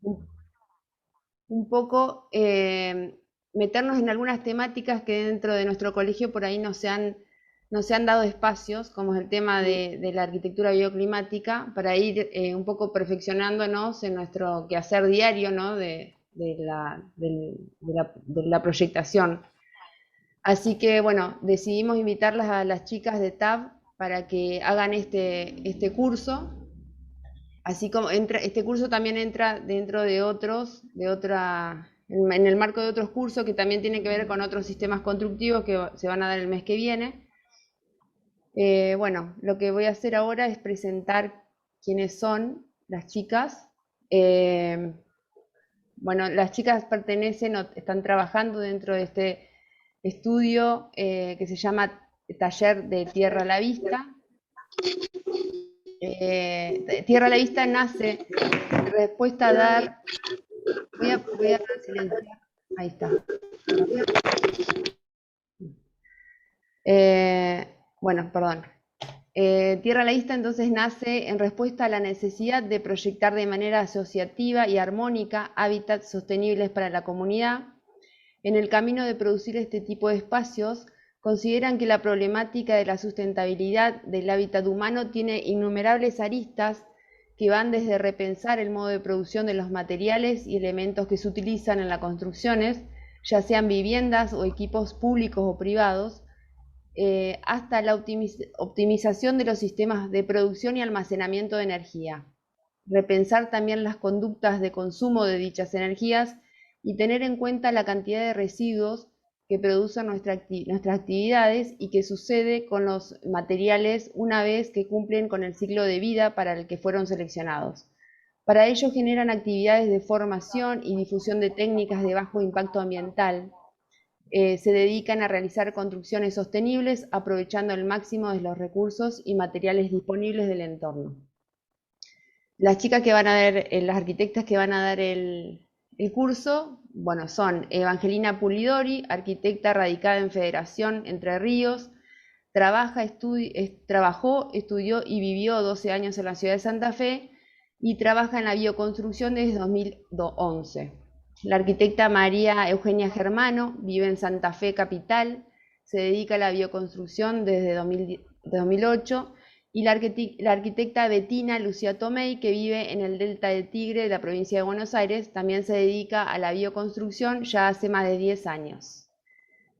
un, un poco meternos en algunas temáticas que dentro de nuestro colegio por ahí no se han dado espacios, como es el tema de la arquitectura bioclimática, para ir un poco perfeccionándonos en nuestro quehacer diario, ¿no? De la proyectación. Así que bueno, decidimos invitarlas a las chicas de TAB para que hagan este curso. Así como este curso también entra dentro de otros, en el marco de otros cursos que también tienen que ver con otros sistemas constructivos que se van a dar el mes que viene. Bueno, lo que voy a hacer ahora es presentar quiénes son las chicas. Eh, bueno, las chicas pertenecen o están trabajando dentro de este estudio que se llama Taller de Tierra a la Vista. Tierra a la Vista nace en respuesta a dar. Voy a silenciar. Ahí está. Bueno, perdón. Tierra a la Vista entonces nace en respuesta a la necesidad de proyectar de manera asociativa y armónica hábitats sostenibles para la comunidad. En el camino de producir este tipo de espacios, consideran que la problemática de la sustentabilidad del hábitat humano tiene innumerables aristas que van desde repensar el modo de producción de los materiales y elementos que se utilizan en las construcciones, ya sean viviendas o equipos públicos o privados, hasta la optimización de los sistemas de producción y almacenamiento de energía. Repensar también las conductas de consumo de dichas energías y tener en cuenta la cantidad de residuos que producen nuestras actividades y que sucede con los materiales una vez que cumplen con el ciclo de vida para el que fueron seleccionados. Para ello generan actividades de formación y difusión de técnicas de bajo impacto ambiental. Se dedican a realizar construcciones sostenibles aprovechando el máximo de los recursos y materiales disponibles del entorno. Las chicas que van a dar, las arquitectas que van a dar el curso, bueno, son Evangelina Pulidori, arquitecta radicada en Federación Entre Ríos, trabajó, estudió y vivió 12 años en la ciudad de Santa Fe y trabaja en la bioconstrucción desde 2011. La arquitecta María Eugenia Germano vive en Santa Fe Capital, se dedica a la bioconstrucción desde 2008 y la arquitecta Bettina Lucía Tomei, que vive en el Delta del Tigre de la provincia de Buenos Aires, también se dedica a la bioconstrucción ya hace más de 10 años.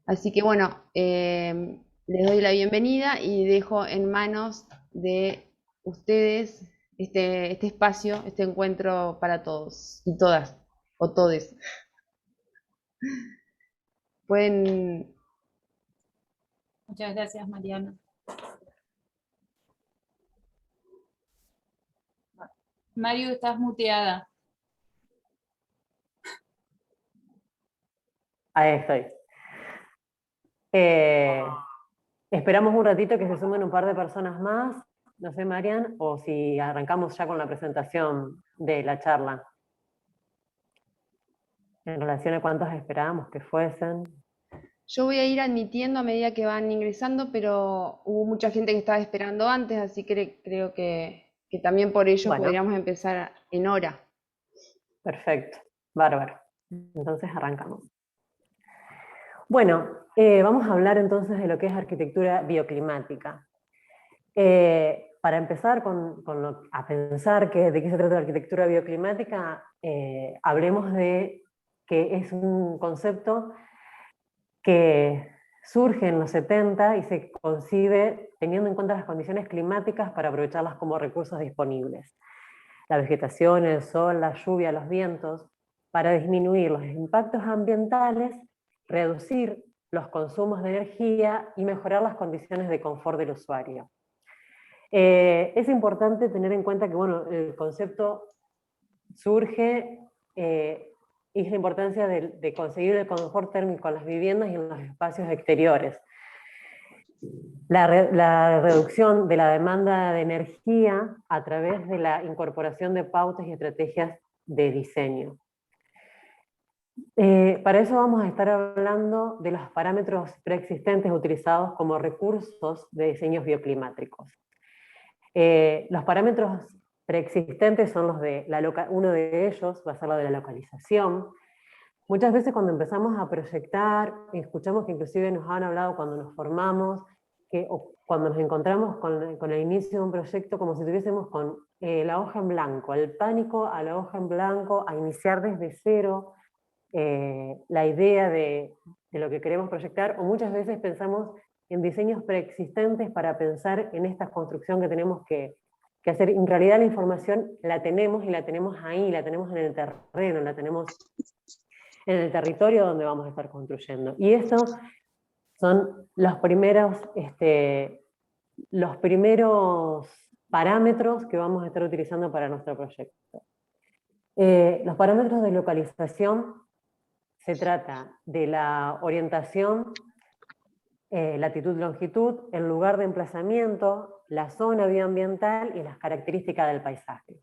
Así que bueno, les doy la bienvenida y dejo en manos de ustedes este espacio, este encuentro para todos y todas, o todes. Pueden. Muchas gracias, Mariana. Mario, estás muteada. Ahí estoy. Esperamos un ratito que se sumen un par de personas más, no sé, Marian, o si arrancamos ya con la presentación de la charla. En relación a cuántos esperábamos que fuesen. Yo voy a ir admitiendo a medida que van ingresando, pero hubo mucha gente que estaba esperando antes, así que creo que también por ello Bueno, podríamos empezar en hora. perfecto, bárbaro. Entonces arrancamos. Bueno, vamos a hablar entonces de lo que es arquitectura bioclimática. Para empezar a pensar de qué se trata la arquitectura bioclimática, hablemos de que es un concepto que surge en los 70 y se concibe teniendo en cuenta las condiciones climáticas para aprovecharlas como recursos disponibles. La vegetación, el sol, la lluvia, los vientos, para disminuir los impactos ambientales, reducir los consumos de energía y mejorar las condiciones de confort del usuario. Es importante tener en cuenta que bueno, el concepto surge y es la importancia de conseguir el confort térmico en las viviendas y en los espacios exteriores. La reducción de la demanda de energía a través de la incorporación de pautas y estrategias de diseño. Para eso vamos a estar hablando de los parámetros preexistentes utilizados como recursos de diseños bioclimáticos. Los parámetros preexistentes son los de uno de ellos va a ser lo de la localización. Muchas veces cuando empezamos a proyectar, escuchamos que inclusive nos han hablado cuando nos formamos, o cuando nos encontramos con el inicio de un proyecto, como si tuviésemos con la hoja en blanco, el pánico a la hoja en blanco, a iniciar desde cero la idea de lo que queremos proyectar, o muchas veces pensamos en diseños preexistentes para pensar en esta construcción que tenemos que hacer. En realidad la información la tenemos, y la tenemos ahí, la tenemos en el terreno, la tenemos en el territorio donde vamos a estar construyendo. Y estos son los primeros parámetros que vamos a estar utilizando para nuestro proyecto. Los parámetros de localización se trata de la orientación, latitud, longitud, el lugar de emplazamiento, la zona bioambiental y las características del paisaje.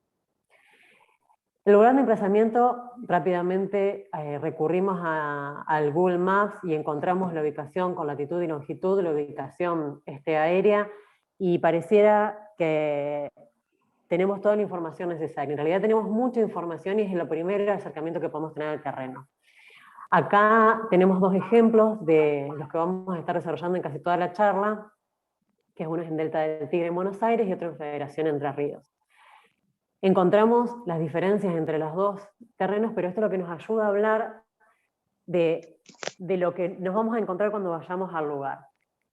El lugar de emplazamiento, rápidamente recurrimos al Google Maps y encontramos la ubicación con latitud y longitud, la ubicación aérea, y pareciera que tenemos toda la información necesaria. En realidad tenemos mucha información y es el primer acercamiento que podemos tener al terreno. Acá tenemos dos ejemplos de los que vamos a estar desarrollando en casi toda la charla, que uno es en Delta del Tigre en Buenos Aires y otro en Federación Entre Ríos. Encontramos las diferencias entre los dos terrenos, pero esto es lo que nos ayuda a hablar de lo que nos vamos a encontrar cuando vayamos al lugar.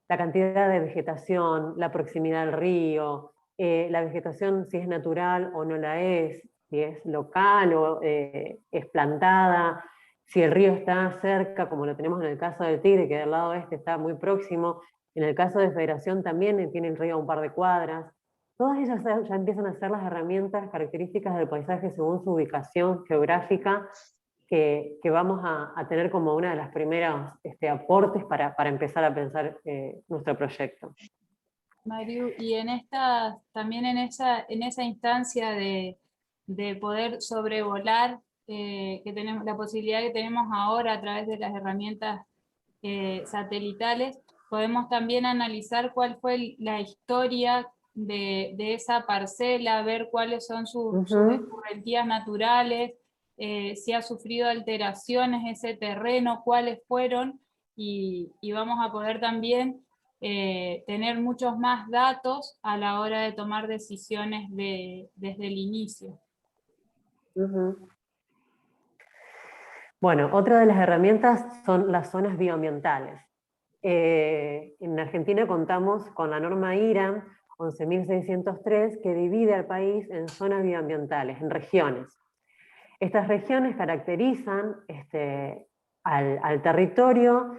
La cantidad de vegetación, la proximidad al río, la vegetación si es natural o no la es, si es local o es plantada, si el río está cerca, como lo tenemos en el caso del Tigre, que del lado este está muy próximo. En el caso de Federación también tiene el río a un par de cuadras. Todas ellas ya empiezan a ser las herramientas características del paisaje según su ubicación geográfica, que vamos a tener como una de las primeras aportes para empezar a pensar nuestro proyecto. Mariu, y también en esa instancia de poder sobrevolar, que tenemos, la posibilidad que tenemos ahora a través de las herramientas satelitales, podemos también analizar cuál fue la historia de esa parcela, ver cuáles son sus escurrentías naturales, si ha sufrido alteraciones ese terreno, cuáles fueron, y vamos a poder también tener muchos más datos a la hora de tomar decisiones desde el inicio. Bueno, otra de las herramientas son las zonas bioambientales. En Argentina contamos con la norma IRAM 11.603, que divide al país en zonas bioambientales, en regiones. Estas regiones caracterizan al territorio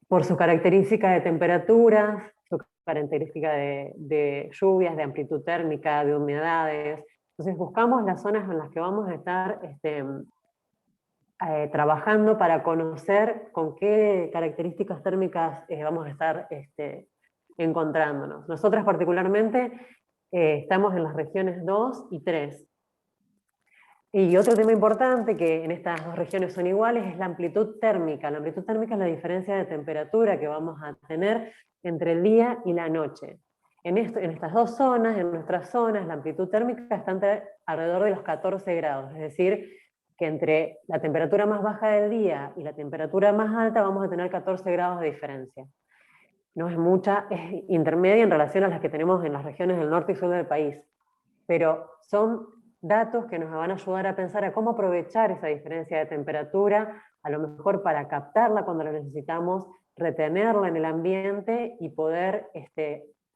por su característica de temperaturas, su característica de lluvias, de amplitud térmica, de humedades. Entonces buscamos las zonas en las que vamos a estar trabajando para conocer con qué características térmicas vamos a estar encontrándonos. Nosotras particularmente estamos en las regiones 2 y 3. Y otro tema importante, que en estas dos regiones son iguales, es la amplitud térmica. La amplitud térmica es la diferencia de temperatura que vamos a tener entre el día y la noche. En estas dos zonas, en nuestras zonas, la amplitud térmica está alrededor de los 14 grados, es decir, que entre la temperatura más baja del día y la temperatura más alta vamos a tener 14 grados de diferencia. No es mucha, es intermedia en relación a las que tenemos en las regiones del norte y sur del país, pero son datos que nos van a ayudar a pensar a cómo aprovechar esa diferencia de temperatura, a lo mejor para captarla cuando la necesitamos, retenerla en el ambiente y poder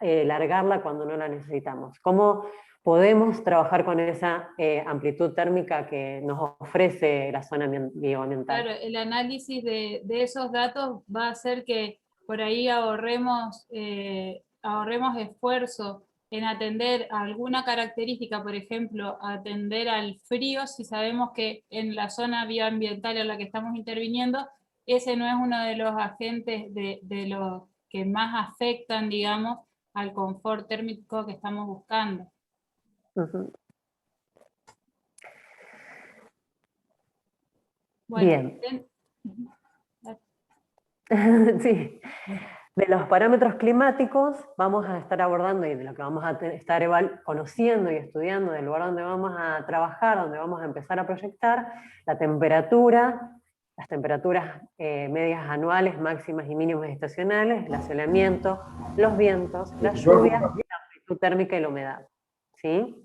largarla cuando no la necesitamos. ¿Cómo podemos trabajar con esa amplitud térmica que nos ofrece la zona bioambiental? Claro, el análisis de esos datos va a hacer que por ahí ahorremos esfuerzo en atender a alguna característica, por ejemplo, atender al frío, si sabemos que en la zona bioambiental en la que estamos interviniendo, ese no es uno de los agentes de los que más afectan, digamos, al confort térmico que estamos buscando. Bueno, bien. Sí. De los parámetros climáticos vamos a estar abordando, y de lo que vamos a estar conociendo y estudiando del lugar donde vamos a trabajar, donde vamos a empezar a proyectar, la temperatura, las temperaturas medias anuales, máximas y mínimas estacionales, el asolamiento, los vientos, las lluvias, la amplitud térmica y la humedad. ¿Sí?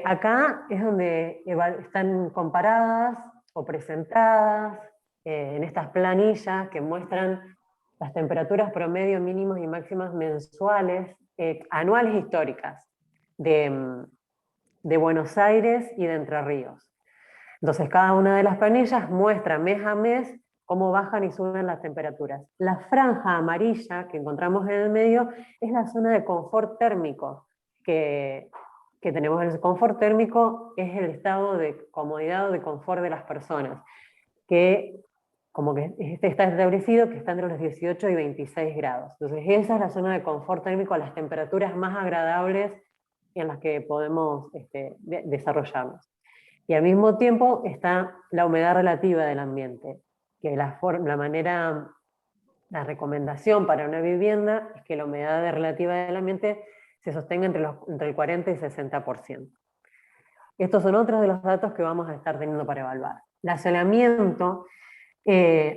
Acá es donde están comparadas o presentadas en estas planillas que muestran las temperaturas promedio, mínimos y máximas mensuales, anuales históricas, de Buenos Aires y de Entre Ríos. Entonces cada una de las planillas muestra mes a mes cómo bajan y suben las temperaturas. La franja amarilla que encontramos en el medio es la zona de confort térmico que tenemos. El confort térmico es el estado de comodidad o de confort de las personas, que como que está establecido que está entre los 18 y 26 grados. Entonces esa es la zona de confort térmico a las temperaturas más agradables en las que podemos desarrollarnos. Y al mismo tiempo está la humedad relativa del ambiente, que la recomendación para una vivienda es que la humedad relativa del ambiente se sostenga entre el 40 y 60%. Estos son otros de los datos que vamos a estar teniendo para evaluar. El asolamiento,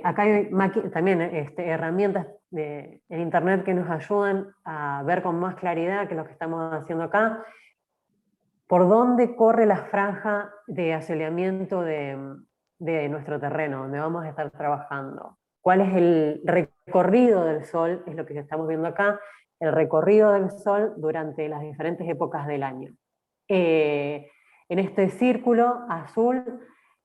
acá hay también herramientas en internet que nos ayudan a ver con más claridad que lo que estamos haciendo acá, por dónde corre la franja de asoleamiento de nuestro terreno, donde vamos a estar trabajando. ¿Cuál es el recorrido del sol? Es lo que estamos viendo acá, el recorrido del sol durante las diferentes épocas del año. En este círculo azul,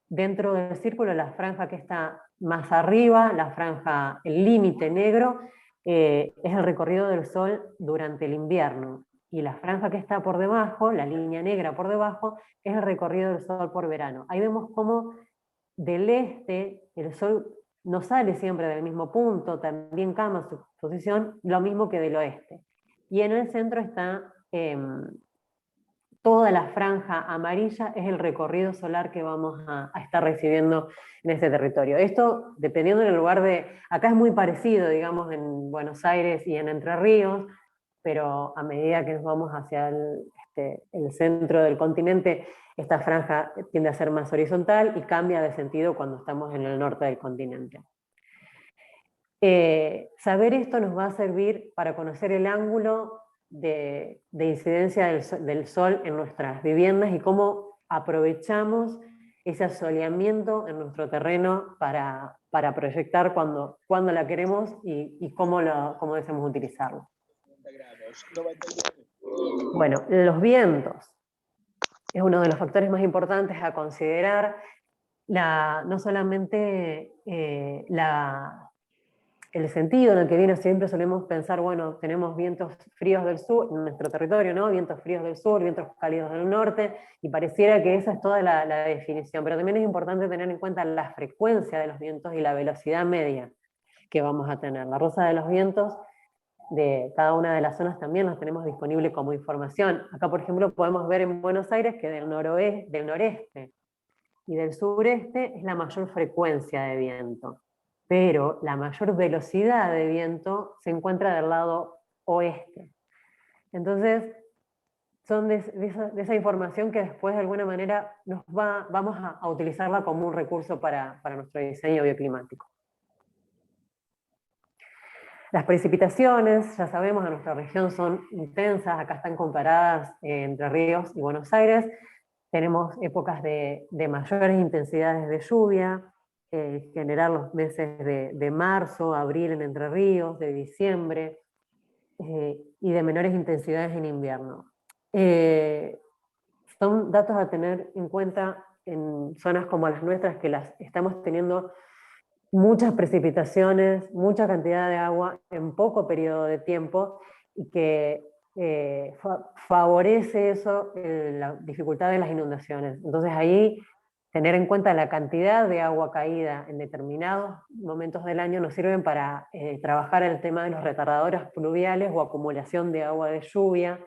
dentro del círculo, la franja que está más arriba, la franja, el límite negro, es el recorrido del sol durante el invierno. Y la franja que está por debajo, la línea negra por debajo, es el recorrido del sol por verano. Ahí vemos cómo del este el sol no sale siempre del mismo punto, también cambia su posición, lo mismo que del oeste. Y en el centro está toda la franja amarilla, es el recorrido solar que vamos a estar recibiendo en este territorio. Esto, dependiendo del lugar acá es muy parecido, digamos, en Buenos Aires y en Entre Ríos, pero a medida que nos vamos hacia el centro del continente, esta franja tiende a ser más horizontal y cambia de sentido cuando estamos en el norte del continente. Saber esto nos va a servir para conocer el ángulo de incidencia del sol en nuestras viviendas y cómo aprovechamos ese asoleamiento en nuestro terreno para proyectar cuando la queremos y cómo deseamos utilizarlo. Bueno, los vientos es uno de los factores más importantes a considerar, no solamente el sentido en el que viene. Siempre solemos pensar, bueno, tenemos vientos fríos del sur, en nuestro territorio, ¿no? Vientos fríos del sur, vientos cálidos del norte, y pareciera que esa es toda la definición, pero también es importante tener en cuenta la frecuencia de los vientos y la velocidad media que vamos a tener. La rosa de los vientos de cada una de las zonas también los tenemos disponible como información. Acá, por ejemplo, podemos ver en Buenos Aires que del noreste y del sureste es la mayor frecuencia de viento, pero la mayor velocidad de viento se encuentra del lado oeste. Entonces, son de esa información que después de alguna manera vamos a utilizarla como un recurso para nuestro diseño bioclimático. Las precipitaciones, ya sabemos, en nuestra región son intensas, acá están comparadas Entre Ríos y Buenos Aires. Tenemos épocas de mayores intensidades de lluvia, en general los meses de marzo, abril en Entre Ríos, de diciembre, y de menores intensidades en invierno. Son datos a tener en cuenta en zonas como las nuestras, que las estamos teniendo muchas precipitaciones, mucha cantidad de agua en poco periodo de tiempo, y que favorece eso, la dificultad de las inundaciones. Entonces ahí tener en cuenta la cantidad de agua caída en determinados momentos del año nos sirven para trabajar el tema de los retardadores pluviales o acumulación de agua de lluvia,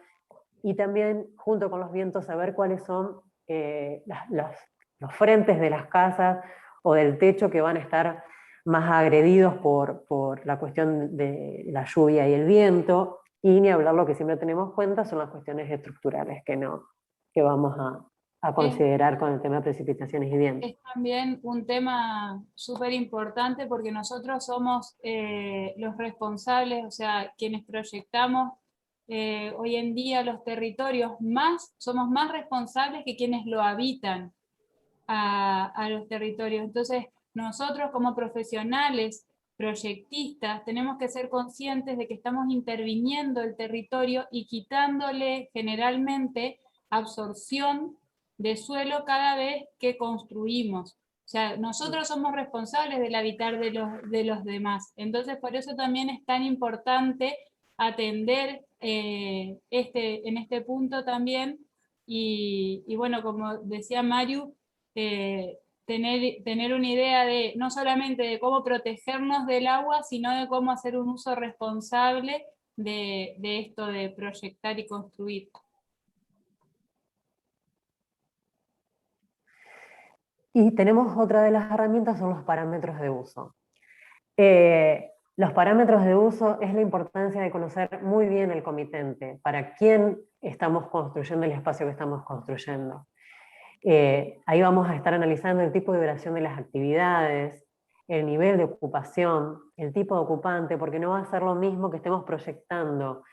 y también junto con los vientos saber cuáles son los frentes de las casas o del techo que van a estar más agredidos por la cuestión de la lluvia y el viento, y ni hablar lo que siempre tenemos en cuenta son las cuestiones estructurales que vamos a considerar con el tema de precipitaciones y vientos. Es también un tema súper importante porque nosotros somos los responsables, o sea, quienes proyectamos hoy en día los territorios, somos más responsables que quienes lo habitan a los territorios. Entonces, nosotros como profesionales, proyectistas, tenemos que ser conscientes de que estamos interviniendo el territorio y quitándole generalmente absorción de suelo cada vez que construimos. O sea, nosotros somos responsables del habitar de los demás. Entonces, por eso también es tan importante atender en este punto también. Y bueno, como decía Mario, tener una idea de no solamente de cómo protegernos del agua, sino de cómo hacer un uso responsable de esto de proyectar y construir. Y tenemos otra de las herramientas, son los parámetros de uso. Los parámetros de uso es la importancia de conocer muy bien el comitente, para quién estamos construyendo el espacio que estamos construyendo. Ahí vamos a estar analizando el tipo de duración de las actividades, el nivel de ocupación, el tipo de ocupante, porque no va a ser lo mismo que estemos proyectando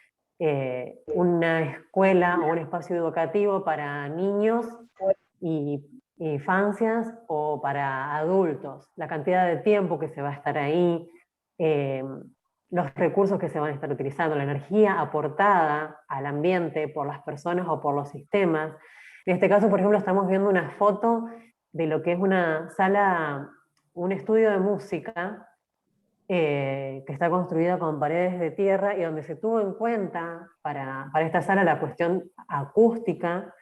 una escuela o un espacio educativo para niños y infancias o para adultos. La cantidad de tiempo que se va a estar ahí, los recursos que se van a estar utilizando, la energía aportada al ambiente por las personas o por los sistemas. En este caso, por ejemplo, estamos viendo una foto de lo que es una sala, un estudio de música que está construida con paredes de tierra y donde se tuvo en cuenta para esta sala la cuestión acústica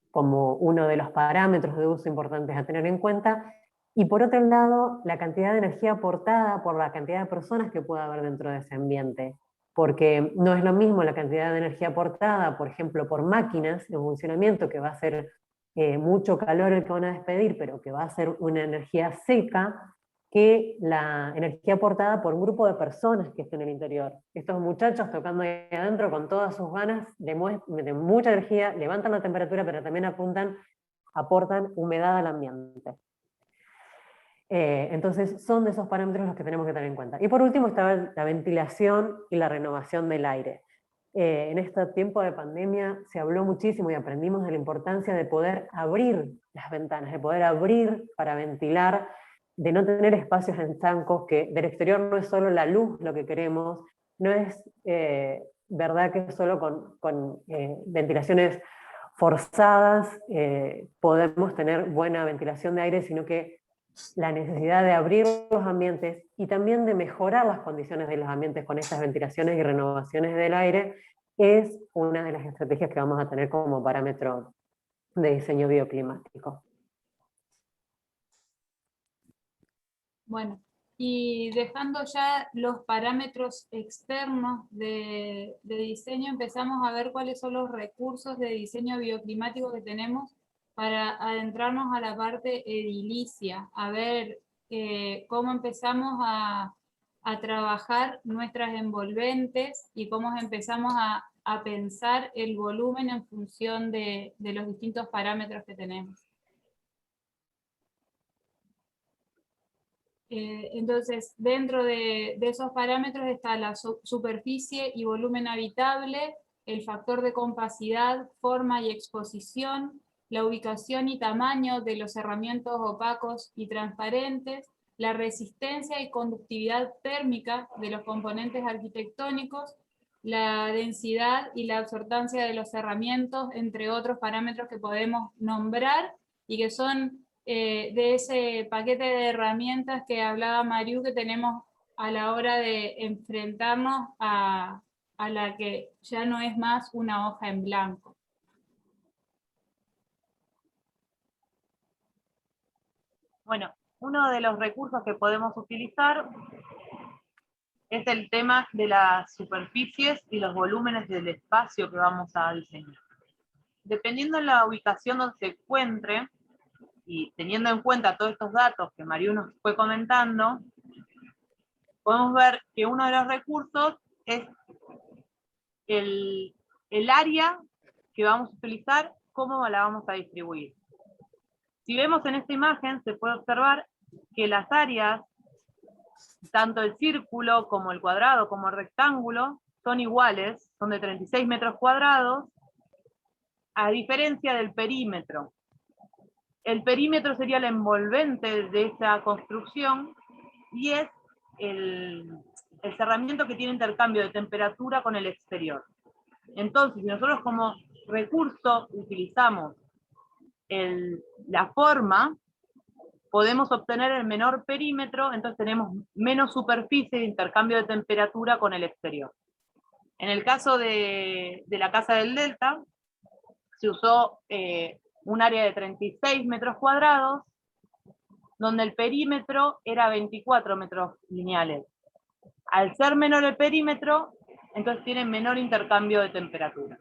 como uno de los parámetros de uso importantes a tener en cuenta, y por otro lado, la cantidad de energía aportada por la cantidad de personas que pueda haber dentro de ese ambiente. Porque no es lo mismo la cantidad de energía aportada, por ejemplo, por máquinas en funcionamiento, que va a ser mucho calor el que van a despedir, pero que va a ser una energía seca, que la energía aportada por un grupo de personas que estén en el interior. Estos muchachos tocando ahí adentro con todas sus ganas de mucha energía, levantan la temperatura, pero también aportan humedad al ambiente. Entonces son de esos parámetros los que tenemos que tener en cuenta. Y por último está la ventilación y la renovación del aire. En este tiempo de pandemia se habló muchísimo y aprendimos de la importancia de poder abrir las ventanas, de poder abrir para ventilar, de no tener espacios estancos, que del exterior no es solo la luz lo que queremos, no es verdad que solo con ventilaciones forzadas podemos tener buena ventilación de aire, sino que la necesidad de abrir los ambientes y también de mejorar las condiciones de los ambientes con estas ventilaciones y renovaciones del aire es una de las estrategias que vamos a tener como parámetro de diseño bioclimático. Bueno, y dejando ya los parámetros externos de diseño, empezamos a ver cuáles son los recursos de diseño bioclimático que tenemos para adentrarnos a la parte edilicia, a ver cómo empezamos a trabajar nuestras envolventes y cómo empezamos a pensar el volumen en función de los distintos parámetros que tenemos. Entonces, dentro de esos parámetros está la superficie y volumen habitable, el factor de compacidad, forma y exposición, la ubicación y tamaño de los cerramientos opacos y transparentes, la resistencia y conductividad térmica de los componentes arquitectónicos, la densidad y la absortancia de los cerramientos, entre otros parámetros que podemos nombrar y que son de ese paquete de herramientas que hablaba Mariu, que tenemos a la hora de enfrentarnos a la que ya no es más una hoja en blanco. Bueno, uno de los recursos que podemos utilizar es el tema de las superficies y los volúmenes del espacio que vamos a diseñar. Dependiendo de la ubicación donde se encuentre, y teniendo en cuenta todos estos datos que Mariu nos fue comentando, podemos ver que uno de los recursos es el área que vamos a utilizar, cómo la vamos a distribuir. Si vemos en esta imagen, se puede observar que las áreas, tanto el círculo como el cuadrado como el rectángulo, son iguales, son de 36 metros cuadrados, a diferencia del perímetro. El perímetro sería el envolvente de esta construcción y es el cerramiento que tiene intercambio de temperatura con el exterior. Entonces, si nosotros como recurso utilizamos la forma, podemos obtener el menor perímetro, entonces tenemos menos superficie de intercambio de temperatura con el exterior. En el caso de la Casa del Delta, se usó un área de 36 metros cuadrados, donde el perímetro era 24 metros lineales. Al ser menor el perímetro, entonces tiene menor intercambio de temperatura.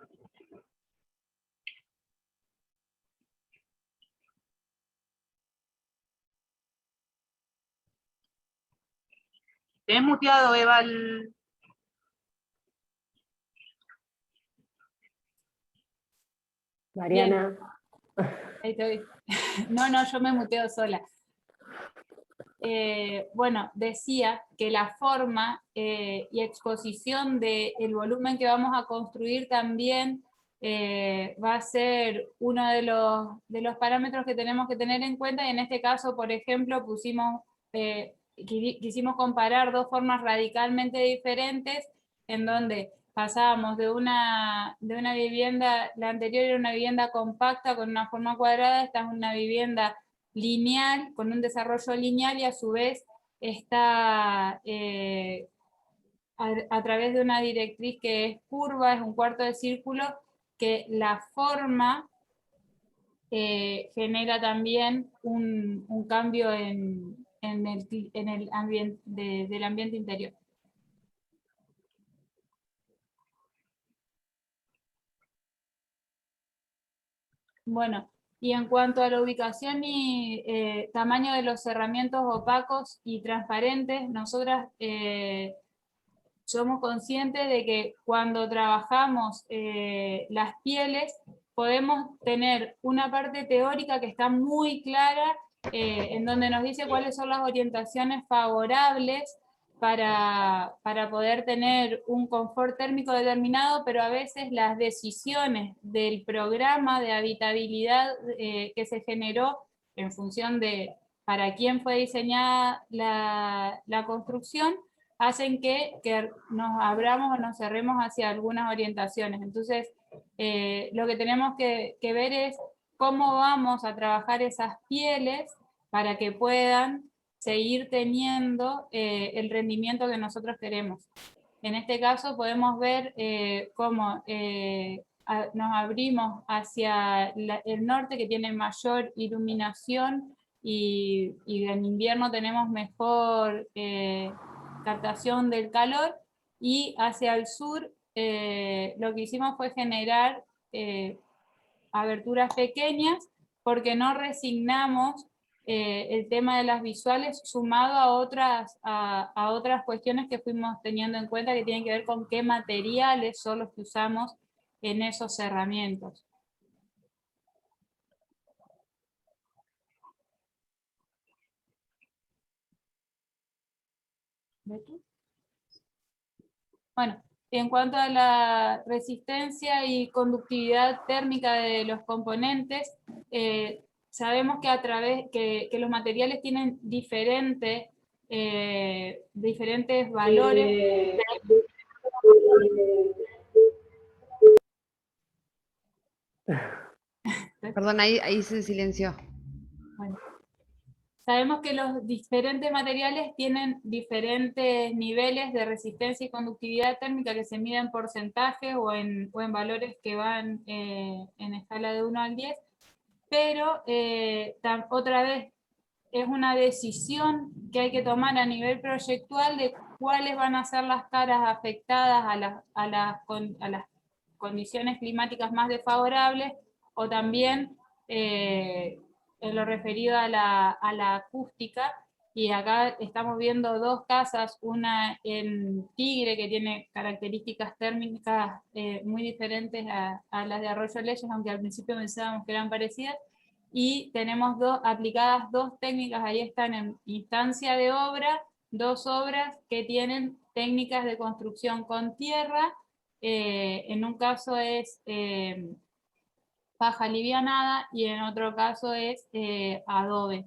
¿Tenés muteado, Eva, Mariana. Ahí estoy. No, yo me muteo sola. Bueno, decía que la forma y exposición del volumen que vamos a construir también va a ser uno de los parámetros que tenemos que tener en cuenta, y en este caso, por ejemplo, quisimos comparar dos formas radicalmente diferentes, en donde pasábamos de una vivienda, la anterior era una vivienda compacta con una forma cuadrada, esta es una vivienda lineal, con un desarrollo lineal, y a su vez está a través de una directriz que es curva, es un cuarto de círculo, que la forma genera también un cambio en el ambiente, del ambiente interior. Bueno, y en cuanto a la ubicación y tamaño de los cerramientos opacos y transparentes, nosotras somos conscientes de que cuando trabajamos las pieles, podemos tener una parte teórica que está muy clara, en donde nos dice cuáles son las orientaciones favorables para poder tener un confort térmico determinado, pero a veces las decisiones del programa de habitabilidad que se generó en función de para quién fue diseñada la construcción, hacen que nos abramos o nos cerremos hacia algunas orientaciones. Entonces, lo que tenemos que ver es cómo vamos a trabajar esas pieles para que puedan seguir teniendo el rendimiento que nosotros queremos. En este caso podemos ver cómo nos abrimos hacia el norte, que tiene mayor iluminación, y en invierno tenemos mejor captación del calor, y hacia el sur lo que hicimos fue generar aberturas pequeñas, porque no resignamos el tema de las visuales, sumado a otras cuestiones que fuimos teniendo en cuenta, que tienen que ver con qué materiales son los que usamos en esos cerramientos. Bueno, en cuanto a la resistencia y conductividad térmica de los componentes, sabemos que que los materiales tienen diferentes valores. Perdón, ahí se silenció. Bueno, sabemos que los diferentes materiales tienen diferentes niveles de resistencia y conductividad térmica, que se miden en porcentajes o en valores que van en escala de 1 al 10, pero otra vez es una decisión que hay que tomar a nivel proyectual de cuáles van a ser las caras afectadas a las condiciones climáticas más desfavorables, o también en lo referido a la acústica, y acá estamos viendo dos casas, una en Tigre, que tiene características térmicas muy diferentes a las de Arroyo Leyes, aunque al principio pensábamos que eran parecidas, y tenemos aplicadas dos técnicas, ahí están en instancia de obra, dos obras que tienen técnicas de construcción con tierra, en un caso es paja alivianada y en otro caso es adobe.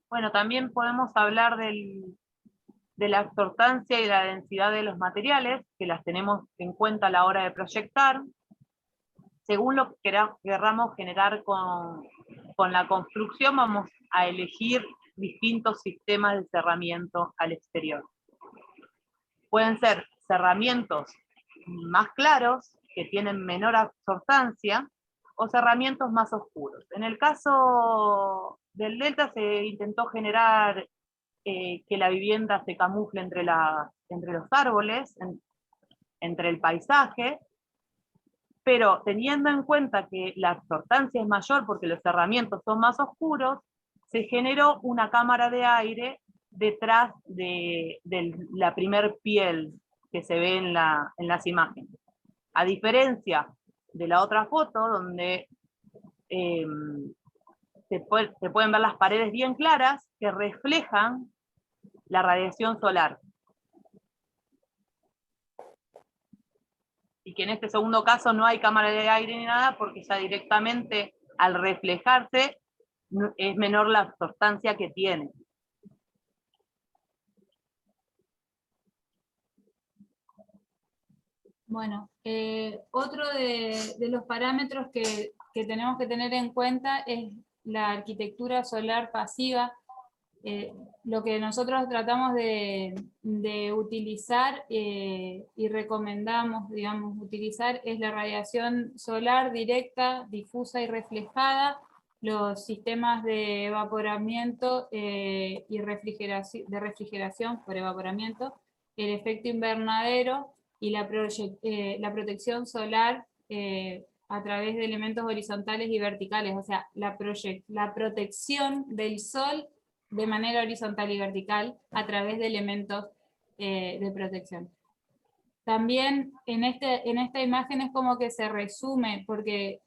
Bueno, también podemos hablar de la absortancia y la densidad de los materiales, que las tenemos en cuenta a la hora de proyectar, según lo que querramos generar con la construcción, vamos a elegir distintos sistemas de cerramiento al exterior. Pueden ser cerramientos más claros, que tienen menor absortancia, o cerramientos más oscuros. En el caso del Delta se intentó generar que la vivienda se camufle entre los árboles, entre el paisaje, pero teniendo en cuenta que la absortancia es mayor porque los cerramientos son más oscuros, se generó una cámara de aire detrás de la primer piel que se ve en las imágenes. A diferencia de la otra foto, donde se pueden ver las paredes bien claras que reflejan la radiación solar. Y que en este segundo caso no hay cámara de aire ni nada, porque ya directamente al reflejarse es menor la absortancia que tiene. Bueno, otro de los parámetros que tenemos que tener en cuenta es la arquitectura solar pasiva. Lo que nosotros tratamos de utilizar y recomendamos, digamos, utilizar es la radiación solar directa, difusa y reflejada, los sistemas de evaporamiento y refrigeración por evaporamiento, el efecto invernadero y la protección solar a través de elementos horizontales y verticales, o sea, la protección del sol de manera horizontal y vertical a través de elementos de protección. También en esta imagen es como que se resume, porque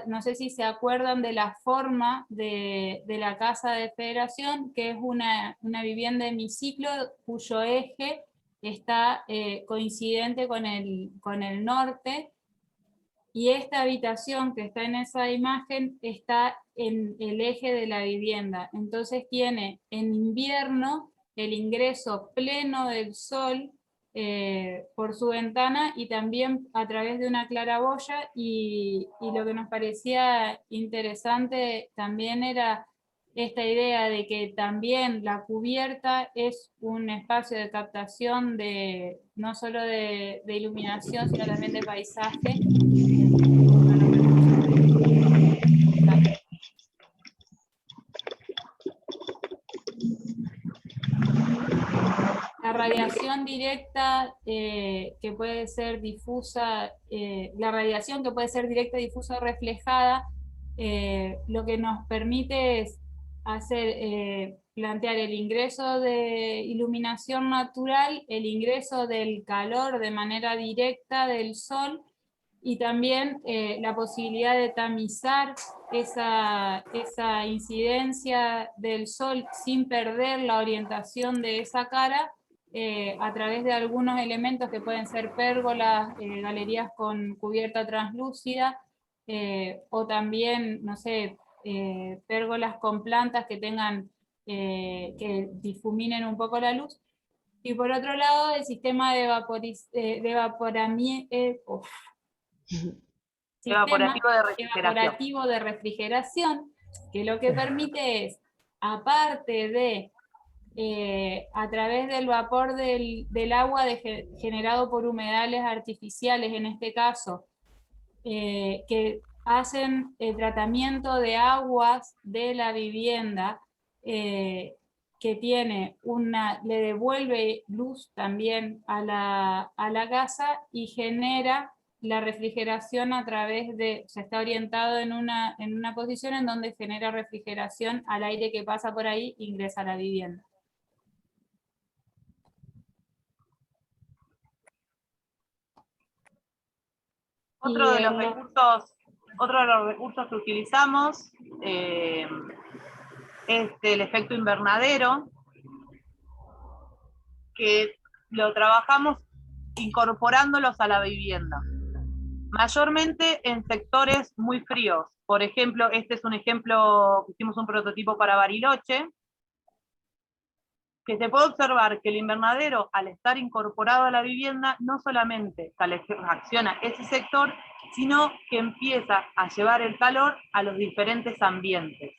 no sé si se acuerdan de la forma de la Casa de Federación, que es una vivienda hemiciclo cuyo eje está coincidente con el norte, y esta habitación que está en esa imagen está en el eje de la vivienda. Entonces tiene en invierno el ingreso pleno del sol por su ventana y también a través de una claraboya, y lo que nos parecía interesante también era esta idea de que también la cubierta es un espacio de captación no solo de iluminación, sino también de paisaje. La radiación directa que puede ser difusa, la radiación que puede ser directa, difusa o reflejada, lo que nos permite es plantear el ingreso de iluminación natural, el ingreso del calor de manera directa del sol, y también la posibilidad de tamizar esa incidencia del sol sin perder la orientación de esa cara a través de algunos elementos que pueden ser pérgolas, galerías con cubierta translúcida, o también, no sé, pérgolas con plantas que tengan, que difuminen un poco la luz. Y por otro lado, el sistema de evaporativo de refrigeración, que lo que permite es, aparte de a través del vapor del agua generado por humedales artificiales, en este caso, que hacen el tratamiento de aguas de la vivienda, que que tiene le devuelve luz también a la casa y genera la refrigeración a través de, se está orientado en una posición en donde genera refrigeración al aire que pasa por ahí, ingresa a la vivienda. Otro de los recursos que utilizamos es el efecto invernadero, que lo trabajamos incorporándolos a la vivienda, mayormente en sectores muy fríos. Por ejemplo, este es un ejemplo, hicimos un prototipo para Bariloche, que se puede observar que el invernadero, al estar incorporado a la vivienda, no solamente acciona ese sector, sino que empieza a llevar el calor a los diferentes ambientes.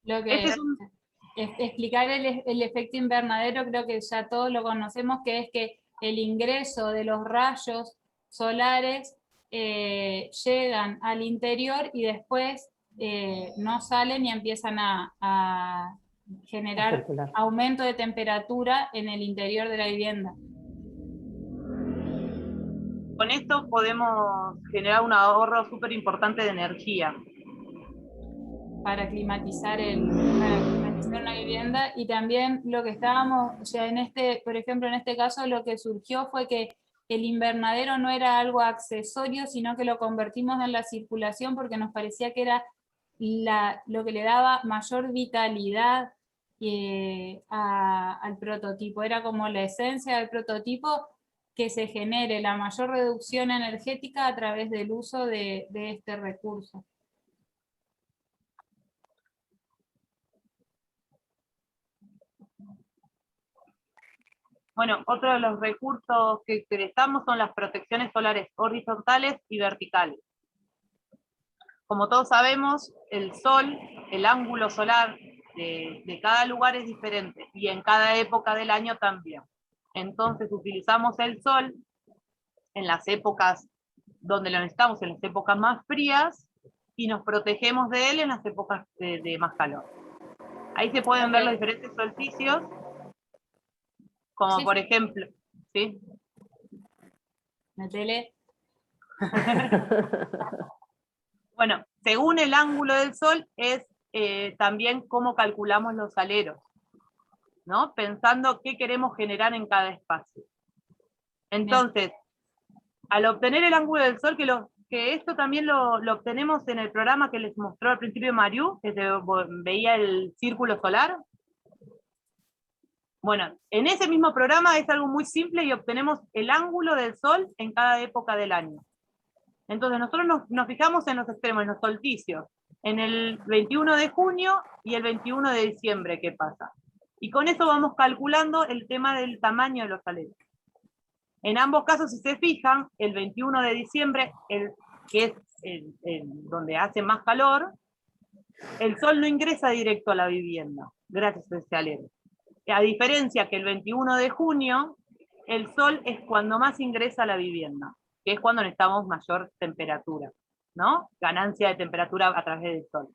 Lo que explicar el efecto invernadero, creo que ya todos lo conocemos, que es que el ingreso de los rayos solares llegan al interior y después no salen y empiezan a generar aumento de temperatura en el interior de la vivienda. Con esto podemos generar un ahorro súper importante de energía. Para climatizar una vivienda, y también lo que estábamos, o sea, por ejemplo, en este caso lo que surgió fue que el invernadero no era algo accesorio, sino que lo convertimos en la circulación porque nos parecía que era lo que le daba mayor vitalidad al prototipo. Era como la esencia del prototipo, que se genere la mayor reducción energética a través del uso de este recurso. Bueno, otro de los recursos que utilizamos son las protecciones solares horizontales y verticales. Como todos sabemos, el sol, el ángulo solar de cada lugar es diferente, y en cada época del año también. Entonces utilizamos el sol en las épocas donde lo necesitamos, en las épocas más frías, y nos protegemos de él en las épocas de más calor. Ahí se pueden ver los diferentes solsticios, como sí, por ejemplo, ¿sí? La tele. Bueno, según el ángulo del sol es también cómo calculamos los aleros, ¿no? Pensando qué queremos generar en cada espacio. Entonces, al obtener el ángulo del sol, que esto también lo obtenemos en el programa que les mostró al principio Mariú, que se veía el círculo solar. Bueno, en ese mismo programa es algo muy simple y obtenemos el ángulo del sol en cada época del año. Entonces nosotros nos fijamos en los extremos, en los solsticios, en el 21 de junio y el 21 de diciembre, ¿qué pasa? Y con eso vamos calculando el tema del tamaño de los aleros. En ambos casos, si se fijan, el 21 de diciembre, que es donde hace más calor, el sol no ingresa directo a la vivienda, gracias a ese alero. A diferencia que el 21 de junio, el sol es cuando más ingresa a la vivienda, que es cuando necesitamos mayor temperatura, ¿no? Ganancia de temperatura a través del sol.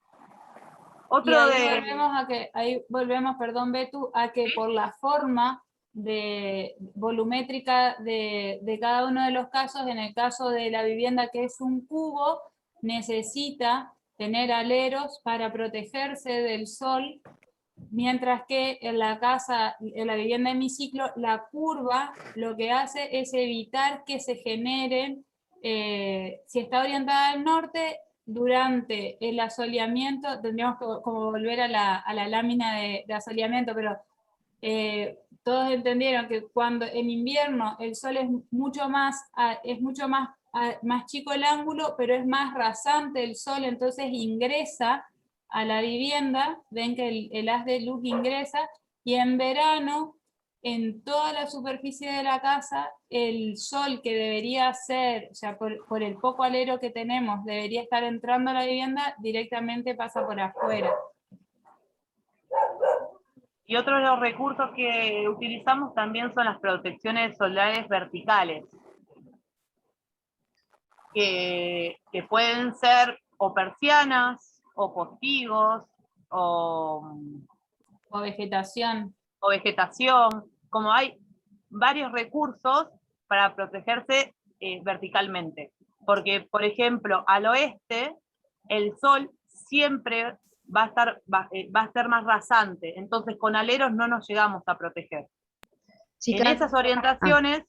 Ahí volvemos, perdón, Betu, a que por la forma volumétrica de cada uno de los casos, en el caso de la vivienda que es un cubo, necesita tener aleros para protegerse del sol, mientras que en la vivienda hemiciclo, la curva lo que hace es evitar que se generen, si está orientada al norte, durante el asoleamiento, tendríamos que como volver a la lámina de asoleamiento, pero todos entendieron que cuando en invierno el sol es mucho más chico el ángulo, pero es más rasante el sol, entonces ingresa a la vivienda, ven que el haz de luz ingresa, y en verano, en toda la superficie de la casa, el sol que debería ser, o sea, por el poco alero que tenemos, debería estar entrando a la vivienda, directamente pasa por afuera. Y otro de los recursos que utilizamos también son las protecciones solares verticales, que pueden ser o persianas, o postigos, O vegetación. o vegetación, como hay varios recursos para protegerse verticalmente. Porque, por ejemplo, al oeste, el sol siempre va a ser más rasante, entonces con aleros no nos llegamos a proteger. Chicas, En esas orientaciones,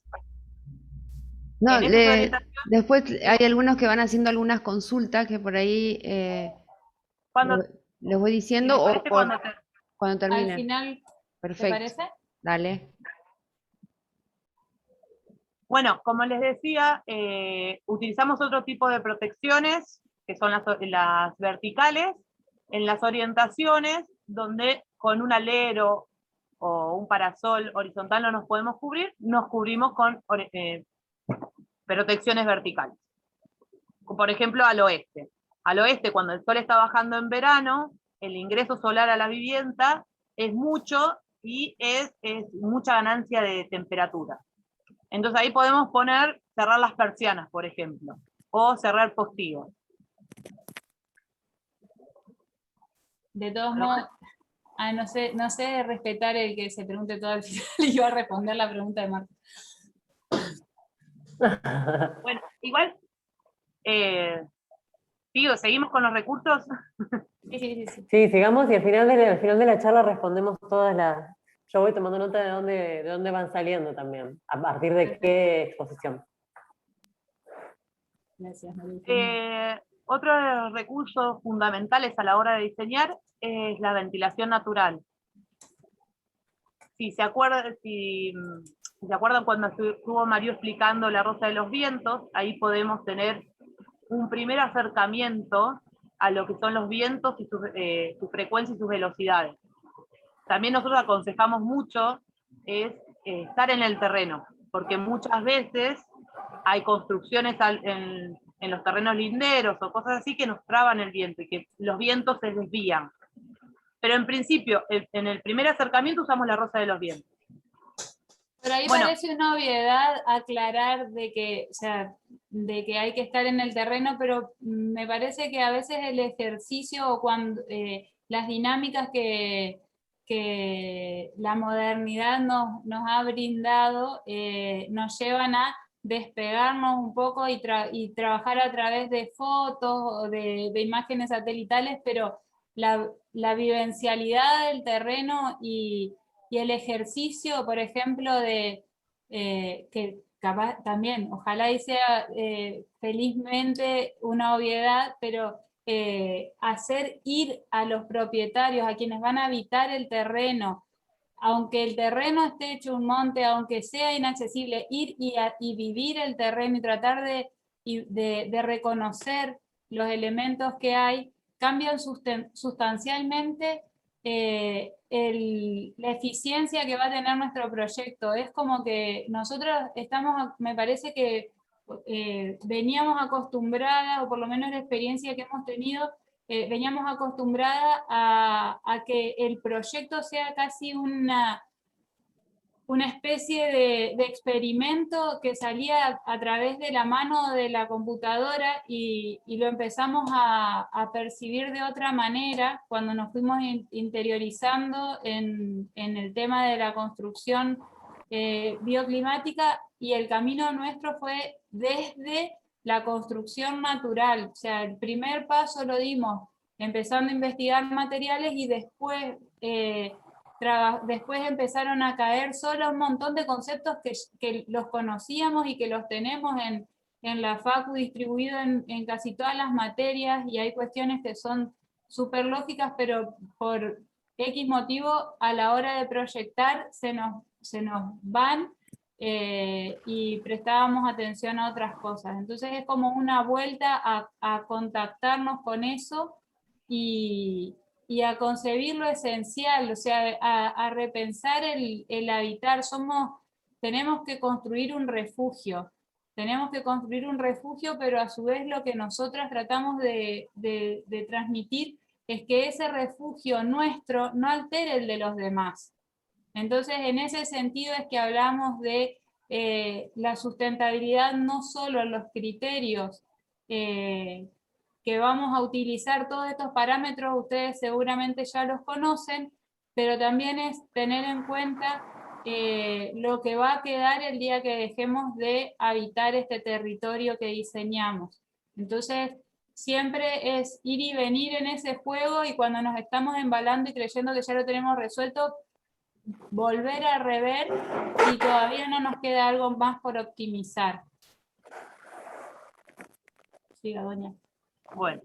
no, en esas orientaciones, después hay algunos que van haciendo algunas consultas que por ahí cuando, les voy si diciendo te o parece, cuando Al terminen. final, ¿te Perfecto, parece? dale. bueno, como les decía, utilizamos otro tipo de protecciones, que son las verticales, en las orientaciones, donde con un alero o un parasol horizontal no nos podemos cubrir, nos cubrimos con protecciones verticales. Por ejemplo, al oeste. Al oeste, cuando el sol está bajando en verano, el ingreso solar a la vivienda es mucho y es mucha ganancia de temperatura. Entonces ahí podemos cerrar las persianas, por ejemplo, o cerrar postigos. De todos modos, no sé respetar el que se pregunte todo al final y yo a responder la pregunta de Marta. Bueno, igual, ¿seguimos con los recursos? Sí. Sí, sigamos y al final de la charla respondemos todas las... Yo voy tomando nota de dónde van saliendo también, a partir de qué exposición. Gracias, María. Otro de los recursos fundamentales a la hora de diseñar es la ventilación natural. Si se acuerdan cuando estuvo Mario explicando la Rosa de los Vientos, ahí podemos tener un primer acercamiento a lo que son los vientos y su frecuencia y sus velocidades. También nosotros aconsejamos mucho estar en el terreno, porque muchas veces hay construcciones en los terrenos linderos o cosas así que nos traban el viento y que los vientos se desvían. Pero en principio, en el primer acercamiento usamos la Rosa de los Vientos. Pero ahí Bueno, parece una obviedad aclarar de que hay que estar en el terreno, pero me parece que a veces el ejercicio o cuando las dinámicas que la modernidad nos ha brindado nos llevan a despegarnos un poco y trabajar a través de fotos o de imágenes satelitales, pero la vivencialidad del terreno y el ejercicio, por ejemplo, que capaz, también, ojalá y sea felizmente una obviedad, pero hacer ir a los propietarios, a quienes van a habitar el terreno, aunque el terreno esté hecho un monte, aunque sea inaccesible, ir y vivir el terreno y tratar de reconocer los elementos que hay, cambian sustancialmente la eficiencia que va a tener nuestro proyecto. Es como que nosotros estamos, me parece que veníamos acostumbradas, o por lo menos la experiencia que hemos tenido, veníamos acostumbradas a que el proyecto sea casi una especie de experimento que salía a través de la mano de la computadora y lo empezamos a percibir de otra manera cuando nos fuimos interiorizando en el tema de la construcción bioclimática, y el camino nuestro fue desde la construcción natural. O sea, el primer paso lo dimos empezando a investigar materiales y después empezaron a caer solo un montón de conceptos que los conocíamos y que los tenemos en la facu distribuido en casi todas las materias, y hay cuestiones que son súper lógicas, pero por X motivo a la hora de proyectar se nos van y prestábamos atención a otras cosas. Entonces es como una vuelta a contactarnos con eso y a concebir lo esencial, o sea, a repensar el habitar. Tenemos que construir un refugio, pero a su vez lo que nosotras tratamos de transmitir es que ese refugio nuestro no altere el de los demás. Entonces, en ese sentido es que hablamos de la sustentabilidad no solo en los criterios que vamos a utilizar todos estos parámetros, ustedes seguramente ya los conocen, pero también es tener en cuenta lo que va a quedar el día que dejemos de habitar este territorio que diseñamos. Entonces, siempre es ir y venir en ese juego, y cuando nos estamos embalando y creyendo que ya lo tenemos resuelto, volver a rever y todavía no nos queda algo más por optimizar. Siga, doña. Bueno.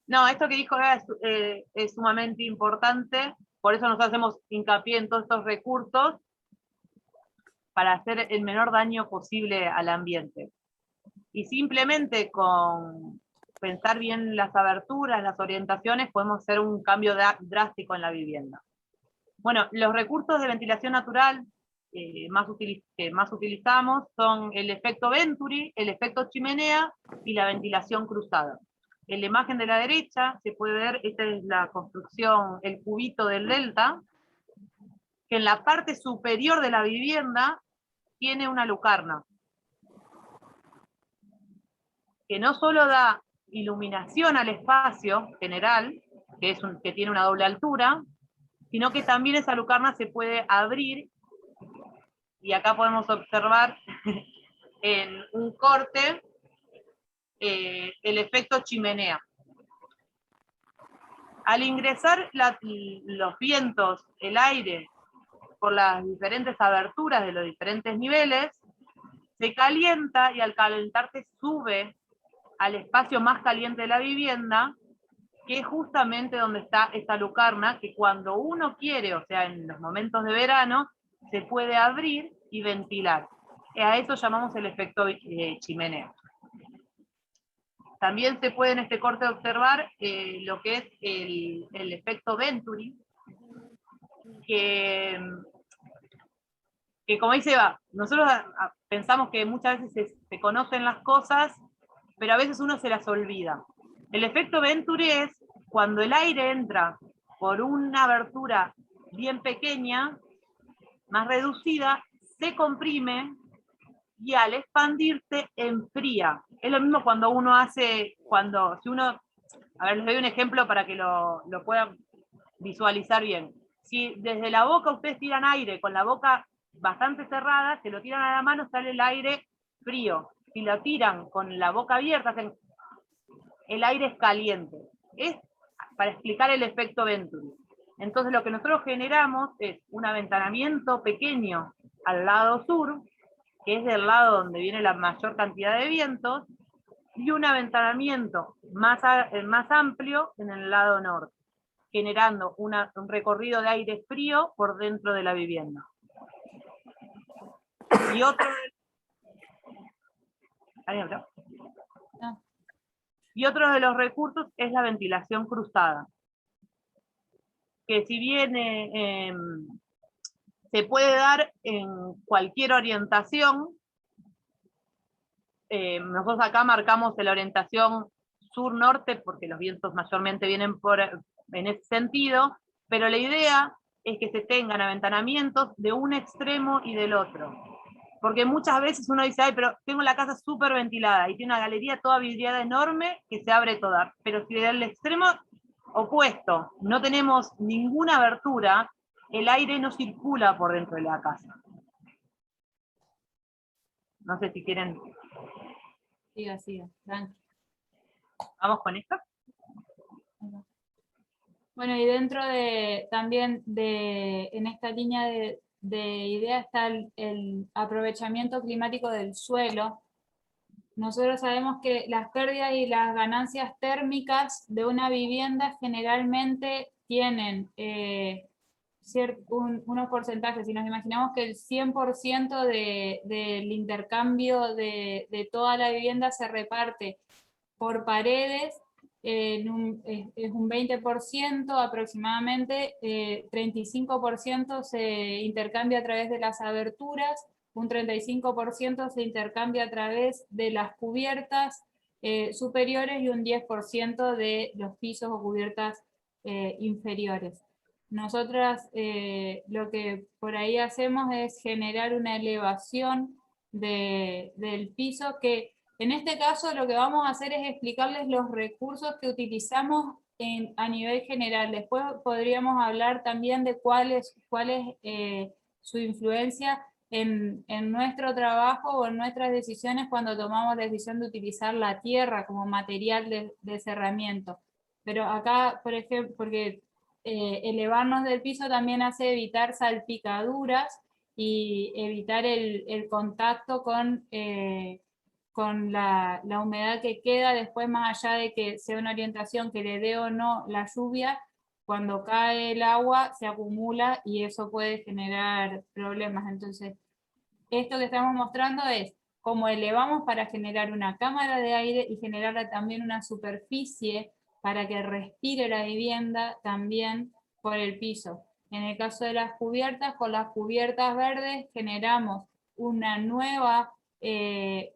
No, esto que dijo Eva es sumamente importante, por eso nos hacemos hincapié en todos estos recursos para hacer el menor daño posible al ambiente. Y simplemente con pensar bien las aberturas, las orientaciones, podemos hacer un cambio drástico en la vivienda. Bueno, los recursos de ventilación natural que más utilizamos son el efecto Venturi, el efecto chimenea y la ventilación cruzada. En la imagen de la derecha se puede ver, esta es la construcción, el cubito del delta, que en la parte superior de la vivienda tiene una lucarna, que no solo da iluminación al espacio general, que tiene una doble altura, sino que también esa lucarna se puede abrir, y acá podemos observar en un corte el efecto chimenea. Al ingresar los vientos, el aire, por las diferentes aberturas de los diferentes niveles, se calienta, y al calentarse sube al espacio más caliente de la vivienda, que es justamente donde está esta lucarna, que cuando uno quiere, o sea, en los momentos de verano, se puede abrir y ventilar. A eso llamamos el efecto chimenea. También se puede en este corte observar lo que es el efecto Venturi, que como dice Eva, nosotros pensamos que muchas veces se conocen las cosas, pero a veces uno se las olvida. El efecto Venturi es cuando el aire entra por una abertura bien pequeña, más reducida, se comprime, y al expandirse enfría. Es lo mismo cuando uno hace, a ver, les doy un ejemplo para que lo puedan visualizar bien. Si desde la boca ustedes tiran aire con la boca bastante cerrada, se lo tiran a la mano, sale el aire frío. Si lo tiran con la boca abierta, el aire es caliente. Es para explicar el efecto Venturi. Entonces lo que nosotros generamos es un aventanamiento pequeño al lado sur, que es del lado donde viene la mayor cantidad de vientos, y un aventanamiento más amplio en el lado norte, generando un recorrido de aire frío por dentro de la vivienda. Y otro de los recursos es la ventilación cruzada, que si bien se puede dar en cualquier orientación, nosotros acá marcamos la orientación sur-norte porque los vientos mayormente vienen en ese sentido, pero la idea es que se tengan aventanamientos de un extremo y del otro. Porque muchas veces uno dice, ay, pero tengo la casa súper ventilada y tiene una galería toda vidriada enorme que se abre toda. Pero si del extremo opuesto no tenemos ninguna abertura, el aire no circula por dentro de la casa. No sé si quieren... Siga, tranqui. ¿Vamos con esto? Bueno, y dentro también en esta línea de idea está el aprovechamiento climático del suelo. Nosotros sabemos que las pérdidas y las ganancias térmicas de una vivienda generalmente tienen unos porcentajes. Si nos imaginamos que el 100% del intercambio de toda la vivienda se reparte por paredes, es un 20% aproximadamente, 35% se intercambia a través de las aberturas, un 35% se intercambia a través de las cubiertas superiores y un 10% de los pisos o cubiertas inferiores. Nosotras lo que por ahí hacemos es generar una elevación del piso que En este caso lo que vamos a hacer es explicarles los recursos que utilizamos a nivel general. Después podríamos hablar también de cuál es su influencia en nuestro trabajo o en nuestras decisiones cuando tomamos la decisión de utilizar la tierra como material de cerramiento. Pero acá, por ejemplo, porque elevarnos del piso también hace evitar salpicaduras y evitar el contacto con la humedad que queda después, más allá de que sea una orientación que le dé o no la lluvia, cuando cae el agua se acumula y eso puede generar problemas. Entonces, esto que estamos mostrando es cómo elevamos para generar una cámara de aire y generar también una superficie para que respire la vivienda también por el piso. En el caso de las cubiertas, con las cubiertas verdes generamos una nueva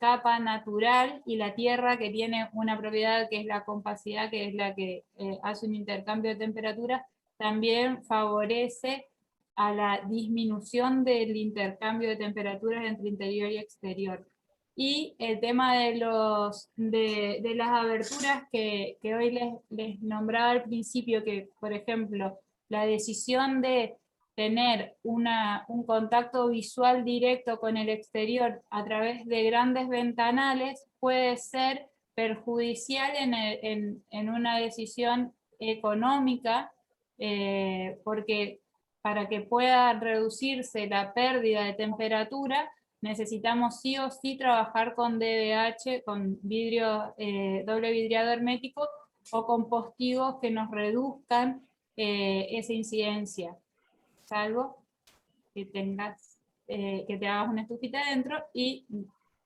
capa natural, y la tierra, que tiene una propiedad que es la compacidad, que es la que hace un intercambio de temperatura, también favorece a la disminución del intercambio de temperaturas entre interior y exterior. Y el tema de las aberturas que hoy les nombraba al principio, que por ejemplo la decisión de tener un contacto visual directo con el exterior a través de grandes ventanales puede ser perjudicial en una decisión económica, porque para que pueda reducirse la pérdida de temperatura necesitamos sí o sí trabajar con DVH, con vidrio, doble vidriado hermético, o con postigos que nos reduzcan esa incidencia, salvo que que te hagas una estufita adentro y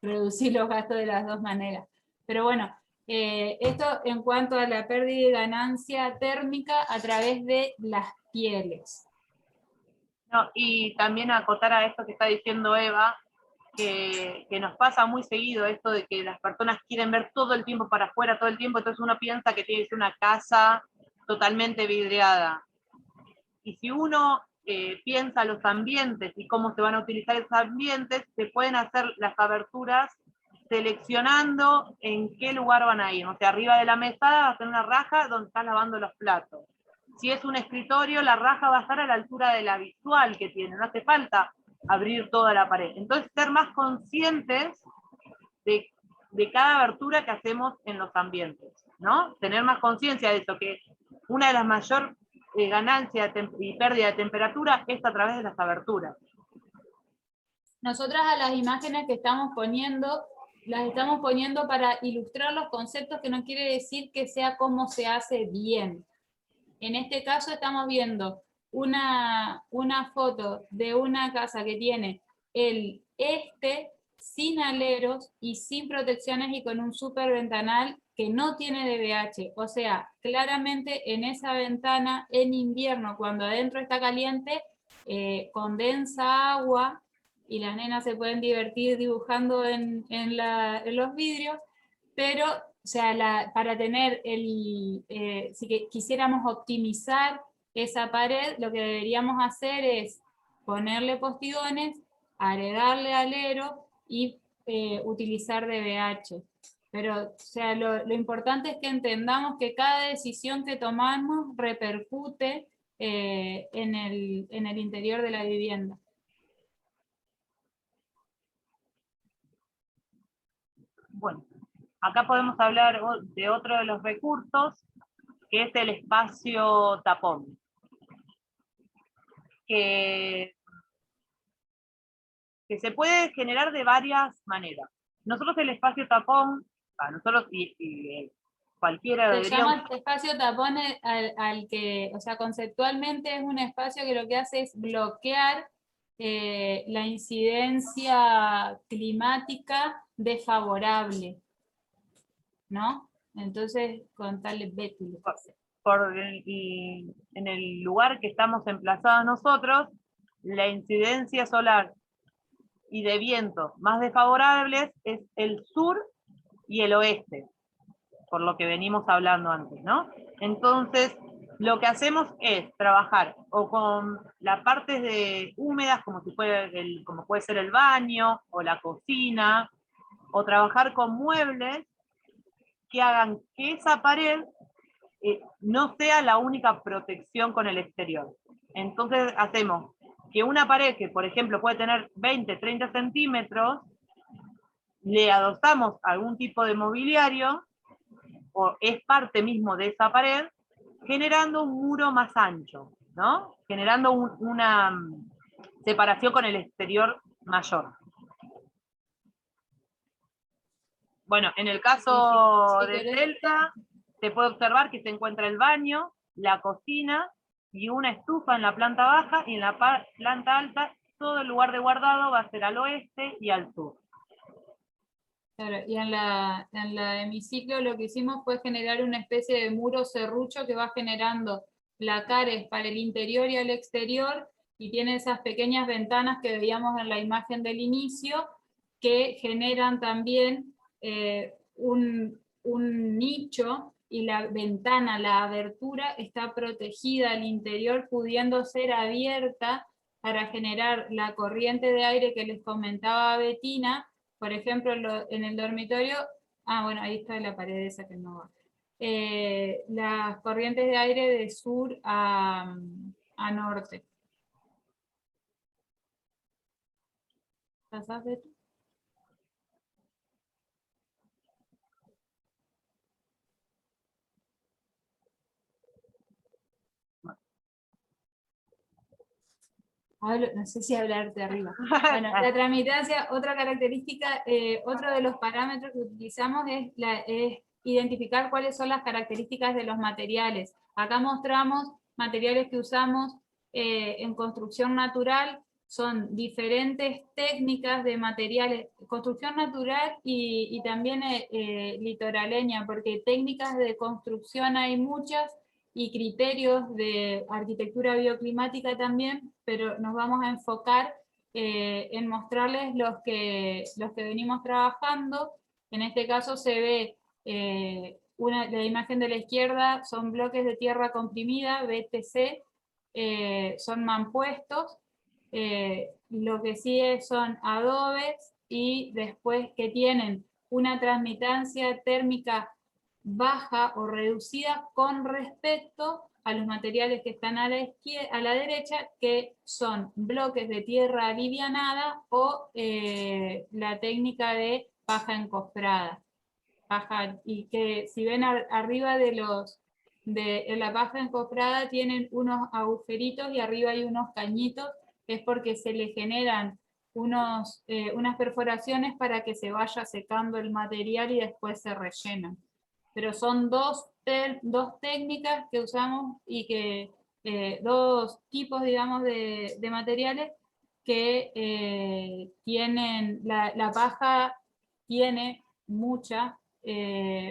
reducir los gastos de las dos maneras. Pero bueno, esto en cuanto a la pérdida y ganancia térmica a través de las pieles. No, y también acotar a esto que está diciendo Eva, que nos pasa muy seguido esto de que las personas quieren ver todo el tiempo para afuera, todo el tiempo, entonces uno piensa que tiene que ser una casa totalmente vidriada. Y si uno piensa los ambientes y cómo se van a utilizar esos ambientes, se pueden hacer las aberturas seleccionando en qué lugar van a ir. O sea, arriba de la mesada va a ser una raja donde estás lavando los platos. Si es un escritorio, la raja va a estar a la altura de la visual que tiene, no hace falta abrir toda la pared. Entonces, ser más conscientes de cada abertura que hacemos en los ambientes, ¿no? Tener más conciencia de eso, que una de las mayores ganancias y pérdida de temperatura es a través de las aberturas. Nosotras a las imágenes que estamos poniendo, las estamos poniendo para ilustrar los conceptos, que no quiere decir que sea como se hace bien. En este caso estamos viendo una foto de una casa que tiene el este sin aleros y sin protecciones y con un super ventanal que no tiene DVH. O sea, claramente en esa ventana, en invierno, cuando adentro está caliente, condensa agua y las nenas se pueden divertir dibujando en los vidrios, pero o sea, para tener si quisiéramos optimizar esa pared, lo que deberíamos hacer es ponerle postigones, agregarle alero y utilizar DVH. Pero o sea, lo importante es que entendamos que cada decisión que tomamos repercute en el interior de la vivienda. Bueno, acá podemos hablar de otro de los recursos, que es el espacio tapón. Que se puede generar de varias maneras. Nosotros el espacio tapón, nosotros y cualquiera Se debería... llama espacio tapón al que, o sea, conceptualmente es un espacio que lo que hace es bloquear la incidencia climática desfavorable, ¿no? Entonces, contarle Betty. En el lugar que estamos emplazados nosotros, la incidencia solar y de viento más desfavorables es el sur y el oeste, por lo que venimos hablando antes, ¿no? Entonces, lo que hacemos es trabajar o con las partes húmedas, como puede ser el baño o la cocina, o trabajar con muebles que hagan que esa pared no sea la única protección con el exterior. Entonces hacemos que una pared que, por ejemplo, puede tener 20, 30 centímetros, le adoptamos algún tipo de mobiliario, o es parte mismo de esa pared, generando un muro más ancho, ¿no? Generando una separación con el exterior mayor. Bueno, en el caso de Delta, se puede observar que se encuentra el baño, la cocina y una estufa en la planta baja, y en la planta alta todo el lugar de guardado va a ser al oeste y al sur. Claro, y en la hemiciclo lo que hicimos fue generar una especie de muro serrucho que va generando placares para el interior y el exterior, y tiene esas pequeñas ventanas que veíamos en la imagen del inicio, que generan también un nicho, y la ventana, la abertura, está protegida al interior, pudiendo ser abierta para generar la corriente de aire que les comentaba Betina. Por ejemplo, en el dormitorio, bueno, ahí está la pared esa que no va. Las corrientes de aire de sur a norte. ¿Pasás, Beto? No sé si hablarte arriba. Bueno, la tramitancia, otra característica, otro de los parámetros que utilizamos es identificar cuáles son las características de los materiales. Acá mostramos materiales que usamos en construcción natural, son diferentes técnicas de materiales, construcción natural y también litoraleña, porque técnicas de construcción hay muchas, y criterios de arquitectura bioclimática también, pero nos vamos a enfocar en mostrarles los que venimos trabajando. En este caso se ve la imagen de la izquierda, son bloques de tierra comprimida, BTC, son mampuestos, lo que sigue son adobes, y después que tienen una transmitancia térmica baja o reducida con respecto a los materiales que están a la derecha, que son bloques de tierra alivianada o la técnica de paja encofrada. Y que si ven arriba de la paja encofrada tienen unos agujeritos y arriba hay unos cañitos, es porque se le generan unas perforaciones para que se vaya secando el material y después se rellenan. Pero son dos técnicas que usamos, y que dos tipos, digamos, de materiales que tienen, la paja tiene mucha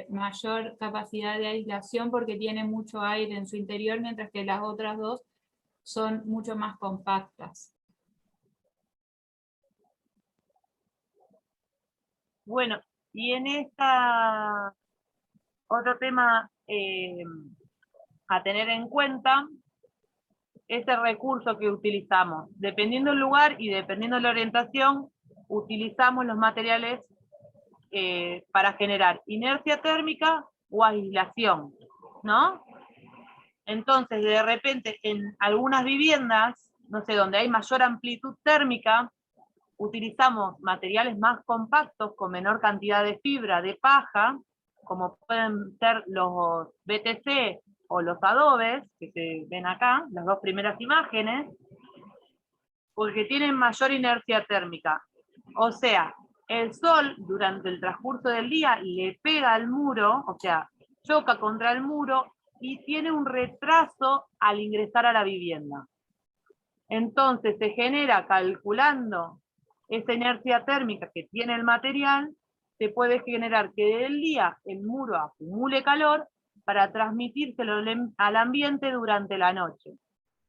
mayor capacidad de aislación porque tiene mucho aire en su interior, mientras que las otras dos son mucho más compactas. Bueno, y en esta otro tema a tener en cuenta es el recurso que utilizamos. Dependiendo del lugar y dependiendo de la orientación, utilizamos los materiales para generar inercia térmica o aislación, ¿no? Entonces, de repente, en algunas viviendas, no sé, donde hay mayor amplitud térmica, utilizamos materiales más compactos con menor cantidad de fibra, de paja, como pueden ser los BTC o los adobes, que se ven acá, las dos primeras imágenes, porque tienen mayor inercia térmica. O sea, el sol durante el transcurso del día le pega al muro, o sea, choca contra el muro y tiene un retraso al ingresar a la vivienda. Entonces se genera, calculando esa inercia térmica que tiene el material, se puede generar que del día el muro acumule calor para transmitírselo al ambiente durante la noche.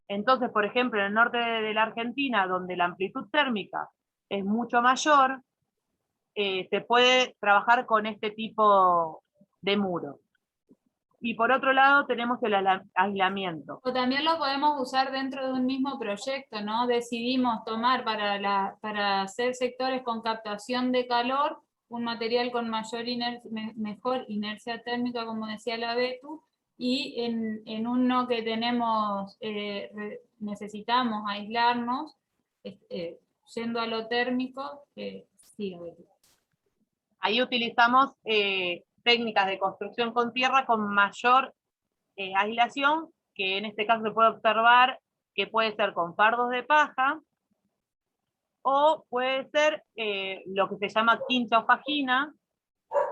Entonces, por ejemplo, en el norte de la Argentina, donde la amplitud térmica es mucho mayor, se puede trabajar con este tipo de muro. Y por otro lado tenemos el aislamiento. O también lo podemos usar dentro de un mismo proyecto, ¿no? Decidimos tomar para hacer sectores con captación de calor un material con mejor inercia térmica, como decía la Betu, y en uno que tenemos, necesitamos aislarnos, yendo a lo térmico, sí, Betu. Ahí utilizamos técnicas de construcción con tierra con mayor aislación, que en este caso se puede observar que puede ser con fardos de paja, o puede ser lo que se llama quincha o fajina,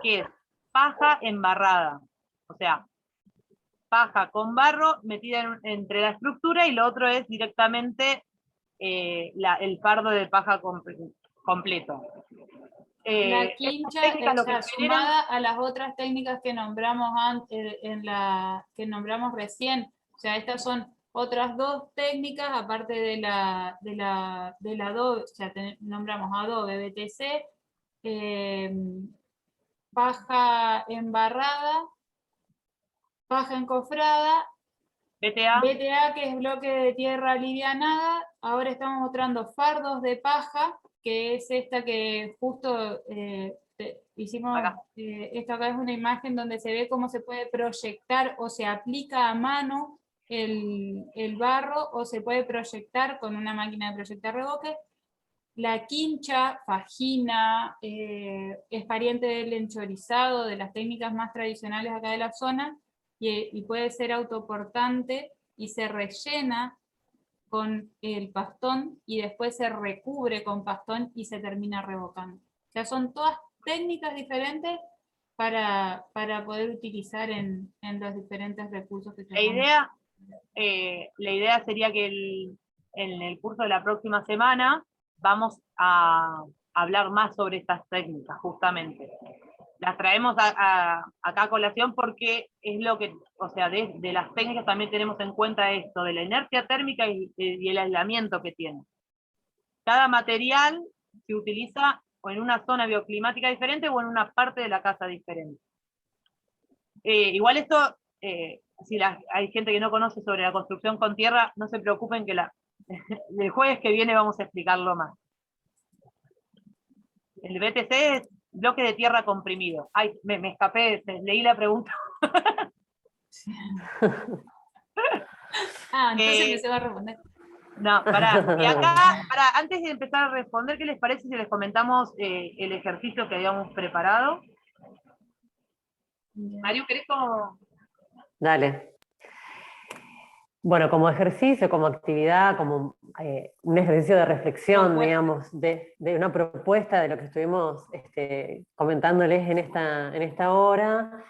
que es paja embarrada. O sea, paja con barro metida entre la estructura, y lo otro es directamente el fardo de paja completo. La quincha está sumada a las otras técnicas que nombramos antes, que nombramos recién. O sea, estas son otras dos técnicas, aparte de la adobe, o sea, nombramos adobe, BTC, paja embarrada, paja encofrada, BTA, que es bloque de tierra alivianada. Ahora estamos mostrando fardos de paja, que es esta que justo hicimos, esto acá es una imagen donde se ve cómo se puede proyectar o se aplica a mano el barro, o se puede proyectar con una máquina de proyectar revoque. La quincha, fajina, es pariente del enchorizado, de las técnicas más tradicionales acá de la zona, y puede ser autoportante y se rellena con el pastón y después se recubre con pastón y se termina revocando. O sea, son todas técnicas diferentes para poder utilizar en los diferentes recursos que tenemos. La idea sería que en el curso de la próxima semana vamos a hablar más sobre estas técnicas, justamente. Las traemos acá a colación porque es lo que, o sea, de las técnicas también tenemos en cuenta esto, de la inercia térmica y el aislamiento que tiene. Cada material se utiliza o en una zona bioclimática diferente o en una parte de la casa diferente. Igual esto, si hay gente que no conoce sobre la construcción con tierra, no se preocupen que el jueves que viene vamos a explicarlo más. El BTC es bloque de tierra comprimido. Ay, me escapé, leí la pregunta. Entonces me se va a responder. No, pará. Y acá, antes de empezar a responder, ¿qué les parece si les comentamos el ejercicio que habíamos preparado? Mario, ¿querés como...? Dale. Bueno, como ejercicio, como actividad, como un ejercicio de reflexión, digamos, de una propuesta de lo que estuvimos comentándoles en esta hora,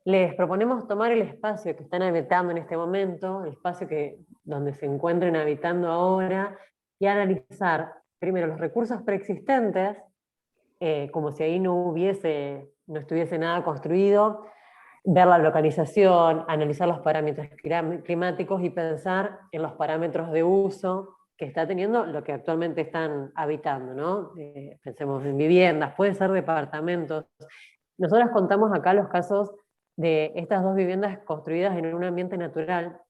les proponemos tomar el espacio que están habitando en este momento, el espacio donde se encuentren habitando ahora, y analizar primero los recursos preexistentes, como si ahí no estuviese nada construido, ver la localización, analizar los parámetros climáticos y pensar en los parámetros de uso que está teniendo lo que actualmente están habitando, ¿no? Pensemos en viviendas, pueden ser departamentos. Nosotros contamos acá los casos de estas dos viviendas construidas en un ambiente natural,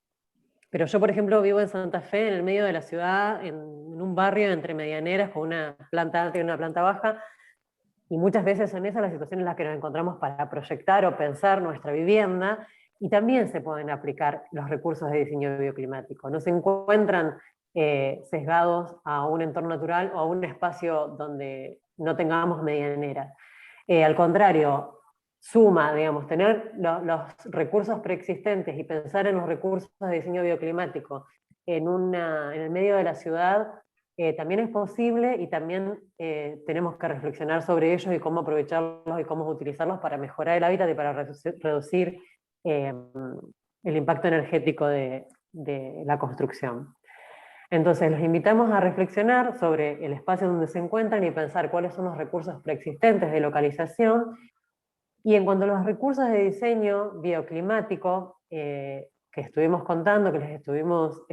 pero yo, por ejemplo, vivo en Santa Fe, en el medio de la ciudad, en un barrio entre medianeras, con una planta alta y una planta baja, y muchas veces son esas las situaciones en las que nos encontramos para proyectar o pensar nuestra vivienda, y también se pueden aplicar los recursos de diseño bioclimático. No se encuentran sesgados a un entorno natural o a un espacio donde no tengamos medianeras. Al contrario, suma, digamos, tener los recursos preexistentes y pensar en los recursos de diseño bioclimático en el medio de la ciudad, también es posible, y también tenemos que reflexionar sobre ellos y cómo aprovecharlos y cómo utilizarlos para mejorar el hábitat y para reducir el impacto energético de la construcción. Entonces los invitamos a reflexionar sobre el espacio donde se encuentran y pensar cuáles son los recursos preexistentes de localización. Y en cuanto a los recursos de diseño bioclimático que estuvimos contando, que les estuvimos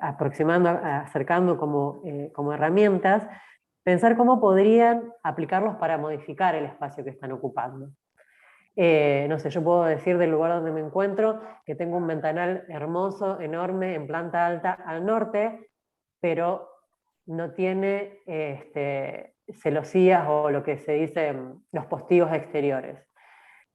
acercando como herramientas, pensar cómo podrían aplicarlos para modificar el espacio que están ocupando. No sé, yo puedo decir del lugar donde me encuentro que tengo un ventanal hermoso, enorme, en planta alta al norte, pero no tiene celosías o lo que se dice los postigos exteriores,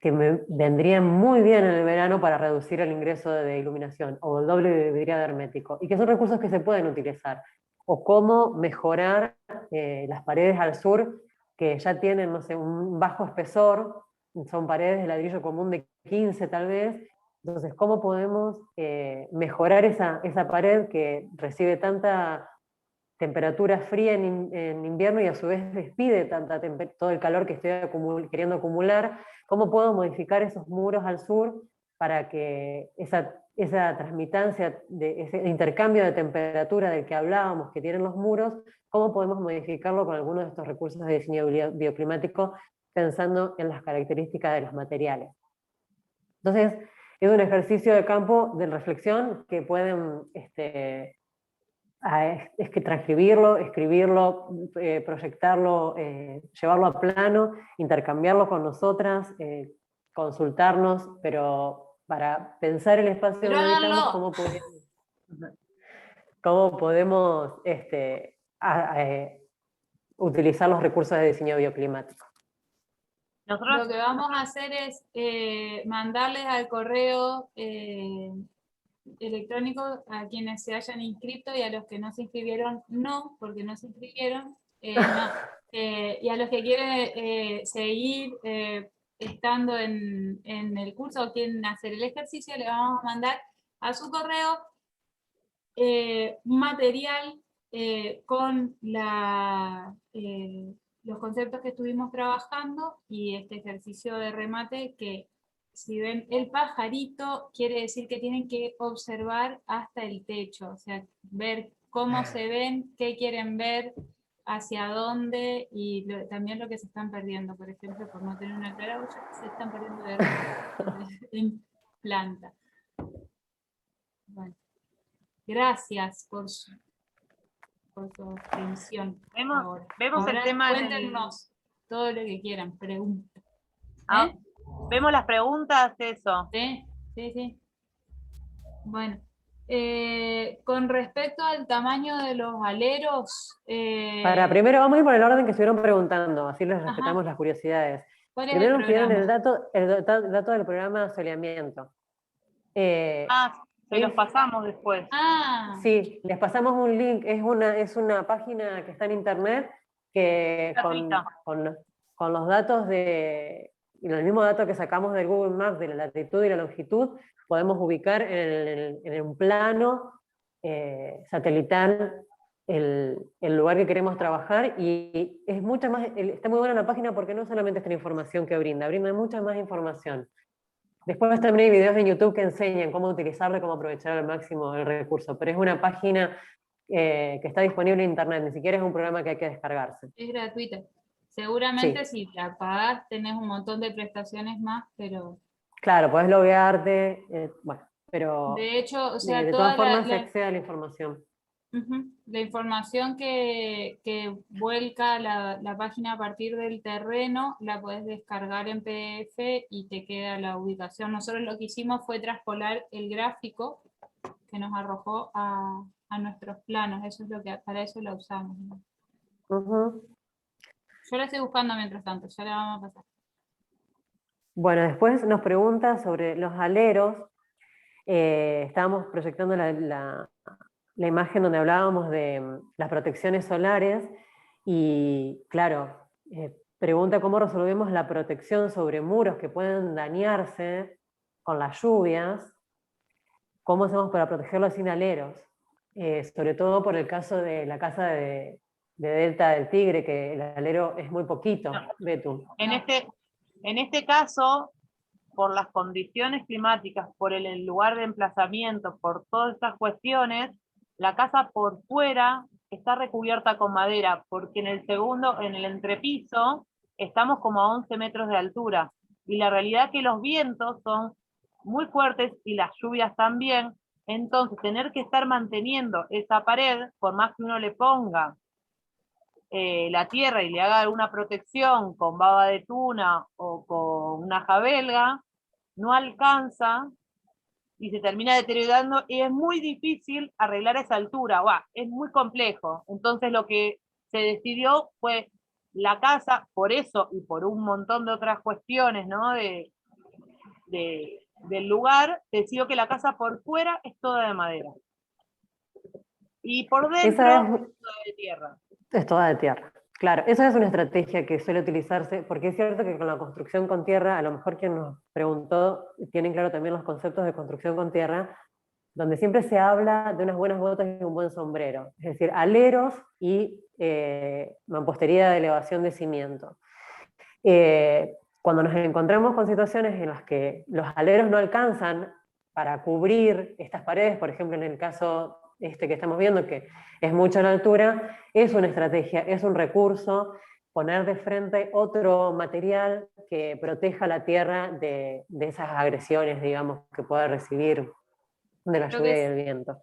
que me vendrían muy bien en el verano para reducir el ingreso de iluminación, o el doble vidriado hermético, y que son recursos que se pueden utilizar. O cómo mejorar las paredes al sur, que ya tienen, no sé, un bajo espesor, son paredes de ladrillo común de 15 tal vez. Entonces, ¿cómo podemos mejorar esa pared que recibe tanta temperatura fría en invierno y a su vez despide todo el calor que estoy queriendo acumular? ¿Cómo puedo modificar esos muros al sur para que esa transmitancia, ese intercambio de temperatura del que hablábamos que tienen los muros, cómo podemos modificarlo con algunos de estos recursos de diseño bioclimático, pensando en las características de los materiales? Entonces, es un ejercicio de campo de reflexión que pueden es que transcribirlo, escribirlo, proyectarlo, llevarlo a plano, intercambiarlo con nosotras, consultarnos, pero para pensar el espacio donde habitamos, Grábenlo. cómo podemos utilizar los recursos de diseño bioclimático. Nosotros, Lo que vamos a hacer es mandarles al correo electrónico a quienes se hayan inscrito, y a los que no se inscribieron, no, porque no se inscribieron, no. Y a los que quieren seguir estando en el curso o quieren hacer el ejercicio, le vamos a mandar a su correo un material con los conceptos que estuvimos trabajando y este ejercicio de remate, que si ven el pajarito, quiere decir que tienen que observar hasta el techo, o sea, ver cómo se ven, qué quieren ver, hacia dónde, y también lo que se están perdiendo, por ejemplo, por no tener una clara huella, se están perdiendo de en planta. Bueno, gracias por su atención. vemos el tema en el- Cuéntenos todo lo que quieran, preguntas. Ah, vemos las preguntas, eso. ¿Sí? Sí, sí. Bueno, con respecto al tamaño de los aleros, Primero vamos a ir por el orden que estuvieron preguntando, así les Ajá. respetamos las curiosidades. ¿cuál es Primero el nos pidieron programa? el dato del programa de soleamiento. Se los pasamos después. Sí, les pasamos un link, es una página que está en internet que Gratuita. con los datos y el mismo dato que sacamos del Google Maps de la latitud y la longitud, podemos ubicar en un plano satelital el lugar que queremos trabajar, y es está muy buena la página porque no solamente está la información que brinda mucha más información. Después también hay videos en YouTube que enseñan cómo utilizarlo y cómo aprovechar al máximo el recurso, pero es una página que está disponible en internet, ni siquiera es un programa que hay que descargarse. Es gratuita. Seguramente si la pagás tenés un montón de prestaciones más, pero... Claro, podés loguearte, bueno, pero de hecho, o sea, de toda todas formas se accede a la información. la información que vuelca la página a partir del terreno, la podés descargar en PDF y te queda la ubicación. Nosotros lo que hicimos fue traspolar el gráfico que nos arrojó a nuestros planos. Eso es para eso la usamos, ¿no? Yo la estoy buscando mientras tanto, ya la vamos a pasar. Bueno, después nos pregunta sobre los aleros. Estábamos proyectando la imagen donde hablábamos de las protecciones solares, y claro, pregunta cómo resolvemos la protección sobre muros que pueden dañarse con las lluvias, cómo hacemos para protegerlos sin aleros, sobre todo por el caso de la casa de Delta del Tigre, que el alero es muy poquito, Betu. En este caso, por las condiciones climáticas, por el lugar de emplazamiento, por todas estas cuestiones, la casa por fuera está recubierta con madera, porque en el entrepiso, estamos como a 11 metros de altura, y la realidad es que los vientos son muy fuertes y las lluvias también, entonces tener que estar manteniendo esa pared, por más que uno le ponga la tierra y le haga alguna protección con baba de tuna o con una jabelga, no alcanza y se termina deteriorando, y es muy difícil arreglar esa altura, es muy complejo. Entonces lo que se decidió fue la casa, por eso y por un montón de otras cuestiones, ¿no? Del lugar, decidió que la casa por fuera es toda de madera. Y por dentro Esa es toda de tierra. es toda de tierra. Claro, esa es una estrategia que suele utilizarse, porque es cierto que con la construcción con tierra, a lo mejor quien nos preguntó, tienen claro también los conceptos de construcción con tierra, donde siempre se habla de unas buenas botas y un buen sombrero, es decir, aleros y mampostería de elevación de cimiento. Cuando nos encontramos con situaciones en las que los aleros no alcanzan para cubrir estas paredes, por ejemplo en el caso que estamos viendo, que es mucho la altura, es una estrategia, es un recurso, poner de frente otro material que proteja la tierra de esas agresiones, digamos, que pueda recibir de la lluvia y el viento.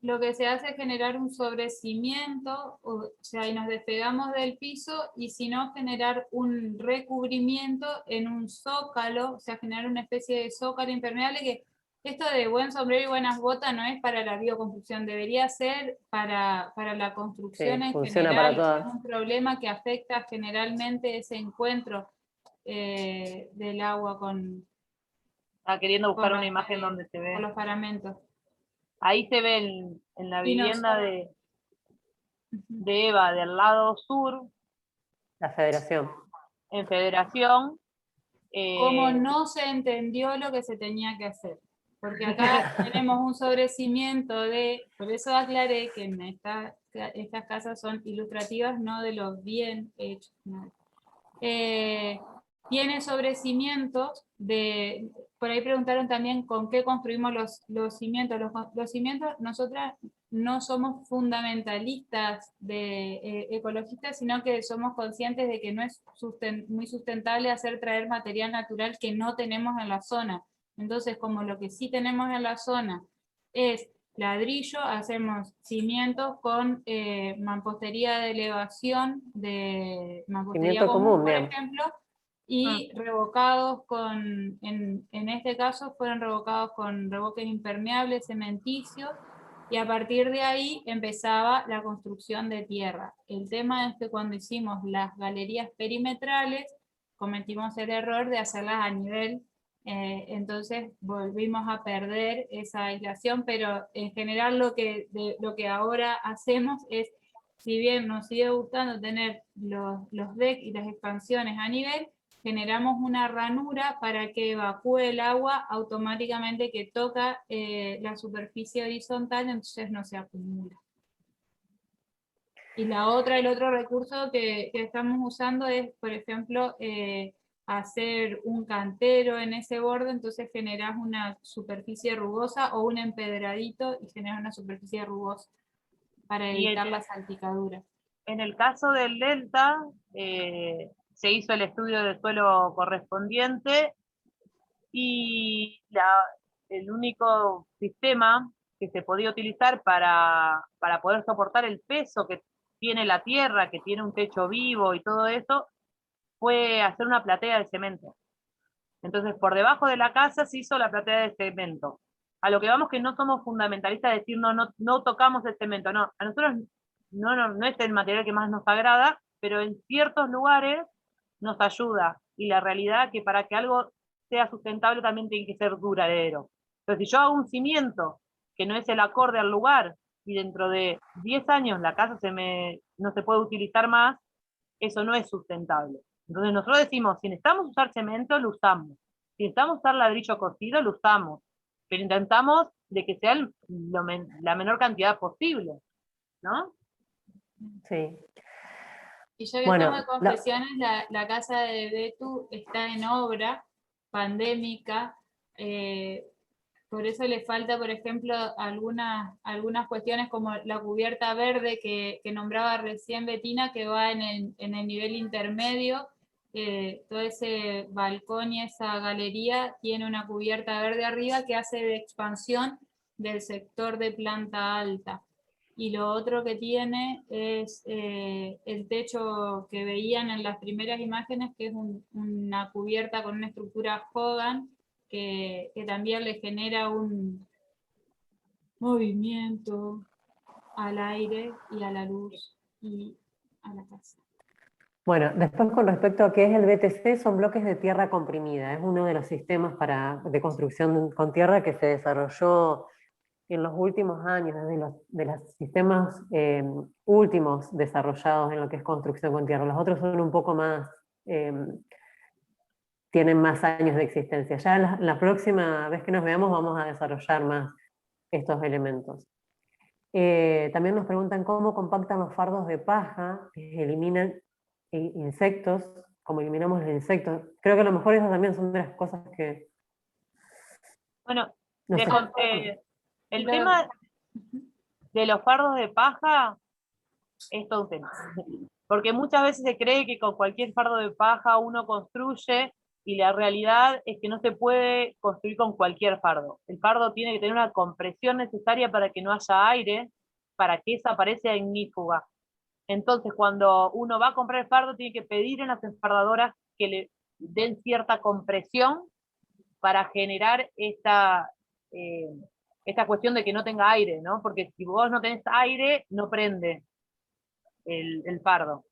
Lo que se hace es generar un sobrecimiento, o sea, y nos despegamos del piso, y si no, generar un recubrimiento en un zócalo, o sea, generar una especie de zócalo impermeable, que esto de buen sombrero y buenas botas no es para la bioconstrucción, debería ser para la construcción Sí, en funciona general. para todas. Es un problema que afecta generalmente ese encuentro del agua con Queriendo buscar una las imagen paredes, donde se ve. con los paramentos. Ahí se ve en la Y vivienda nosotros- de Eva del lado sur, La federación. en Federación. Cómo no se entendió lo que se tenía que hacer. Porque acá tenemos un sobrecimiento por eso aclaré que en estas casas son ilustrativas, no de los bien hechos. No. Tiene sobrecimientos por ahí preguntaron también con qué construimos los cimientos. Los cimientos, nosotras no somos fundamentalistas ecologistas, sino que somos conscientes de que no es muy sustentable traer material natural que no tenemos en la zona. Entonces, como lo que sí tenemos en la zona es ladrillo, hacemos cimientos con mampostería de elevación, de mampostería Cimiento común, por digamos. ejemplo, y revocados en este caso fueron revocados con revoques impermeables, cementicios, y a partir de ahí empezaba la construcción de tierra. El tema es que cuando hicimos las galerías perimetrales, cometimos el error de hacerlas a nivel, entonces volvimos a perder esa aislación, pero en general lo que ahora hacemos es, si bien nos sigue gustando tener los decks y las expansiones a nivel, generamos una ranura para que evacúe el agua automáticamente que toca la superficie horizontal, entonces no se acumula. Y el otro recurso que estamos usando es, por ejemplo, hacer un cantero en ese borde, entonces generas una superficie rugosa, o un empedradito y generas una superficie rugosa para evitar la salpicadura. En el caso del delta, se hizo el estudio del suelo correspondiente y el único sistema que se podía utilizar para poder soportar el peso que tiene la tierra, que tiene un techo vivo y todo eso, fue hacer una platea de cemento. Entonces, por debajo de la casa se hizo la platea de cemento. A lo que vamos que no somos fundamentalistas de decir no tocamos el cemento, no. A nosotros no es el material que más nos agrada, pero en ciertos lugares nos ayuda. Y la realidad es que para que algo sea sustentable también tiene que ser duradero. Entonces, si yo hago un cimiento que no es el acorde al lugar y dentro de 10 años la casa no se puede utilizar más, eso no es sustentable. Entonces nosotros decimos, si necesitamos usar cemento, lo usamos. Si necesitamos usar ladrillo cocido, lo usamos. Pero intentamos de que sea la menor cantidad posible, ¿no? Sí. Y ya que Bueno, estamos de confesiones, la casa de Betu está en obra pandémica, por eso le falta, por ejemplo, algunas cuestiones como la cubierta verde que nombraba recién Betina, que va en el nivel intermedio. Todo ese balcón y esa galería tiene una cubierta verde arriba que hace de expansión del sector de planta alta. Y lo otro que tiene es el techo que veían en las primeras imágenes, que es una cubierta con una estructura Hogan, que también le genera un movimiento al aire y a la luz y a la casa. Bueno, después con respecto a qué es el BTC, son bloques de tierra comprimida. Es uno de los sistemas de construcción con tierra que se desarrolló en los últimos años, de los sistemas últimos desarrollados en lo que es construcción con tierra. Los otros son un poco más, tienen más años de existencia. Ya la próxima vez que nos veamos vamos a desarrollar más estos elementos. También nos preguntan cómo compactan los fardos de paja, que eliminan insectos, cómo eliminamos los insectos. Creo que a lo mejor esas también son de las cosas que... Bueno, No sé. el tema de los fardos de paja es todo un tema. Porque muchas veces se cree que con cualquier fardo de paja uno construye, y la realidad es que no se puede construir con cualquier fardo. El fardo tiene que tener una compresión necesaria para que no haya aire, para que esa pared sea ignífuga. Entonces, cuando uno va a comprar el fardo, tiene que pedir en las enfardadoras que le den cierta compresión para generar esta cuestión de que no tenga aire, ¿no? Porque si vos no tenés aire, no prende el fardo.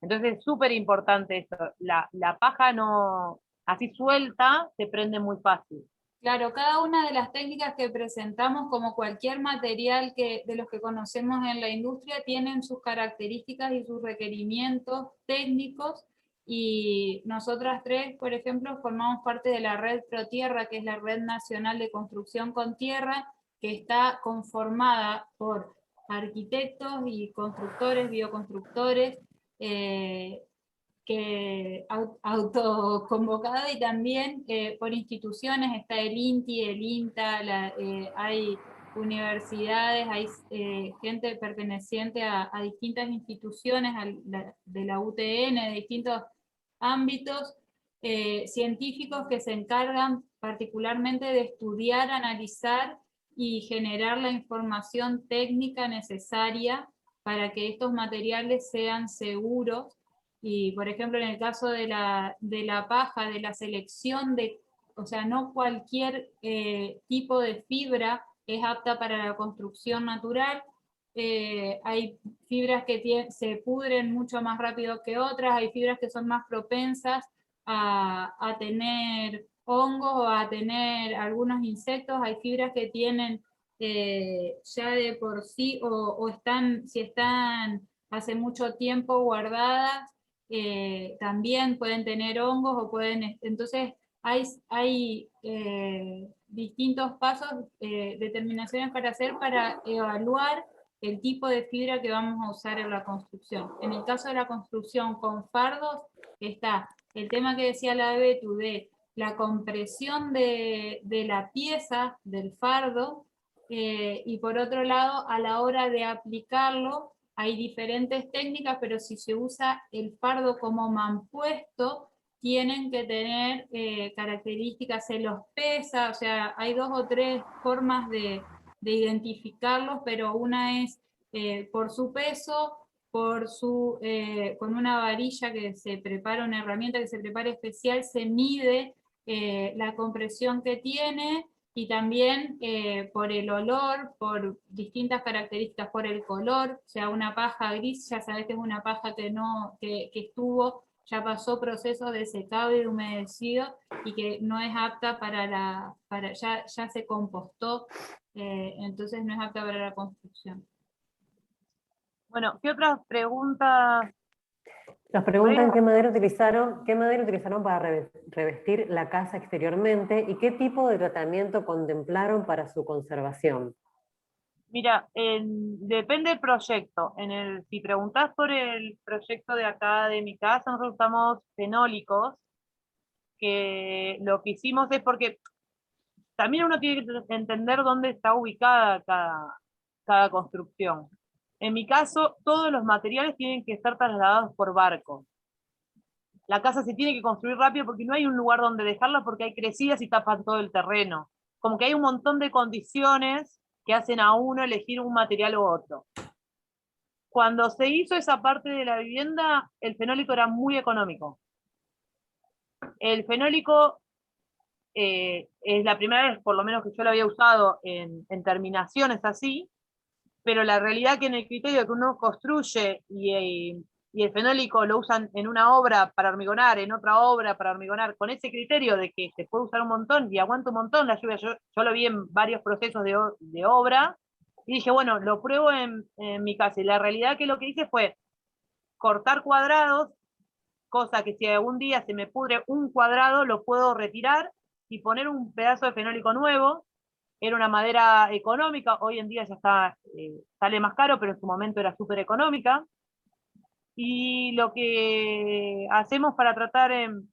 Entonces es súper importante esto. La paja no, así suelta, se prende muy fácil. Claro, cada una de las técnicas que presentamos, como cualquier material de los que conocemos en la industria, tienen sus características y sus requerimientos técnicos, y nosotras tres, por ejemplo, formamos parte de la red ProTierra, que es la Red Nacional de Construcción con Tierra, que está conformada por arquitectos y constructores, bioconstructores, que autoconvocado, y también por instituciones. Está el INTI, el INTA, hay universidades, hay gente perteneciente a distintas instituciones de la UTN, de distintos ámbitos científicos, que se encargan particularmente de estudiar, analizar y generar la información técnica necesaria para que estos materiales sean seguros. Y, por ejemplo, en el caso de la paja, de la selección o sea, no cualquier tipo de fibra es apta para la construcción natural. Hay fibras que se pudren mucho más rápido que otras, hay fibras que son más propensas a tener hongos o a tener algunos insectos, hay fibras que tienen ya de por sí, o si están hace mucho tiempo guardadas, también pueden tener hongos, o pueden, entonces hay distintos pasos, determinaciones para hacer, para evaluar el tipo de fibra que vamos a usar en la construcción. En el caso de la construcción con fardos, está el tema que decía la Betu, de la compresión de la pieza del fardo, y por otro lado, a la hora de aplicarlo, hay diferentes técnicas, pero si se usa el fardo como mampuesto, tienen que tener características, se los pesa, o sea, hay 2 o 3 formas de identificarlos, pero una es por su peso, con una varilla que se prepara, una herramienta que se prepara especial, se mide la compresión que tiene, y también por el olor, por distintas características, por el color. O sea, una paja gris, ya sabes que es una paja que ya pasó procesos de secado y de humedecido, y que no es apta ya se compostó, entonces no es apta para la construcción. Bueno, ¿qué otras preguntas? Nos preguntan qué madera utilizaron para revestir la casa exteriormente, y qué tipo de tratamiento contemplaron para su conservación. Mira, depende del proyecto. Si preguntás por el proyecto de acá de mi casa, nosotros usamos fenólicos, que lo que hicimos es porque también uno tiene que entender dónde está ubicada cada construcción. En mi caso, todos los materiales tienen que estar trasladados por barco. La casa se tiene que construir rápido porque no hay un lugar donde dejarla, porque hay crecidas y tapan todo el terreno. Como que hay un montón de condiciones que hacen a uno elegir un material u otro. Cuando se hizo esa parte de la vivienda, el fenólico era muy económico. El fenólico es la primera vez, por lo menos, que yo lo había usado en terminaciones así, pero la realidad que en el criterio que uno construye y y el fenólico lo usan en una obra para hormigonar, en otra obra para hormigonar, con ese criterio de que se puede usar un montón y aguanta un montón la lluvia. Yo lo vi en varios procesos de obra, y dije, bueno, lo pruebo en mi casa. Y la realidad que lo que hice fue cortar cuadrados, cosa que si algún día se me pudre un cuadrado, lo puedo retirar y poner un pedazo de fenólico nuevo. Era una madera económica, hoy en día ya está, sale más caro, pero en su momento era súper económica. Y lo que hacemos para tratar en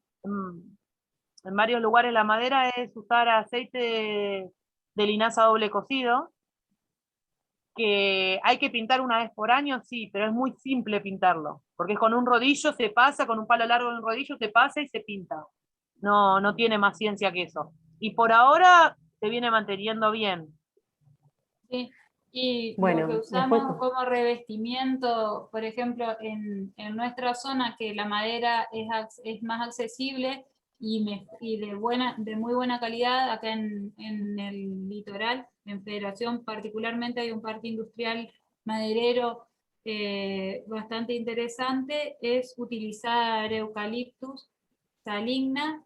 varios lugares la madera es usar aceite de linaza doble cocido, que hay que pintar una vez por año, sí, pero es muy simple pintarlo, porque con un rodillo se pasa, con un palo largo de un rodillo se pasa y se pinta. No, no tiene más ciencia que eso. Y por ahora se viene manteniendo bien. Sí. Y lo que Bueno, después, usamos como revestimiento, por ejemplo, en nuestra zona, que la madera es más accesible y de muy buena calidad, acá en el litoral, en Federación particularmente, hay un parque industrial maderero bastante interesante, es utilizar eucaliptus, saligna,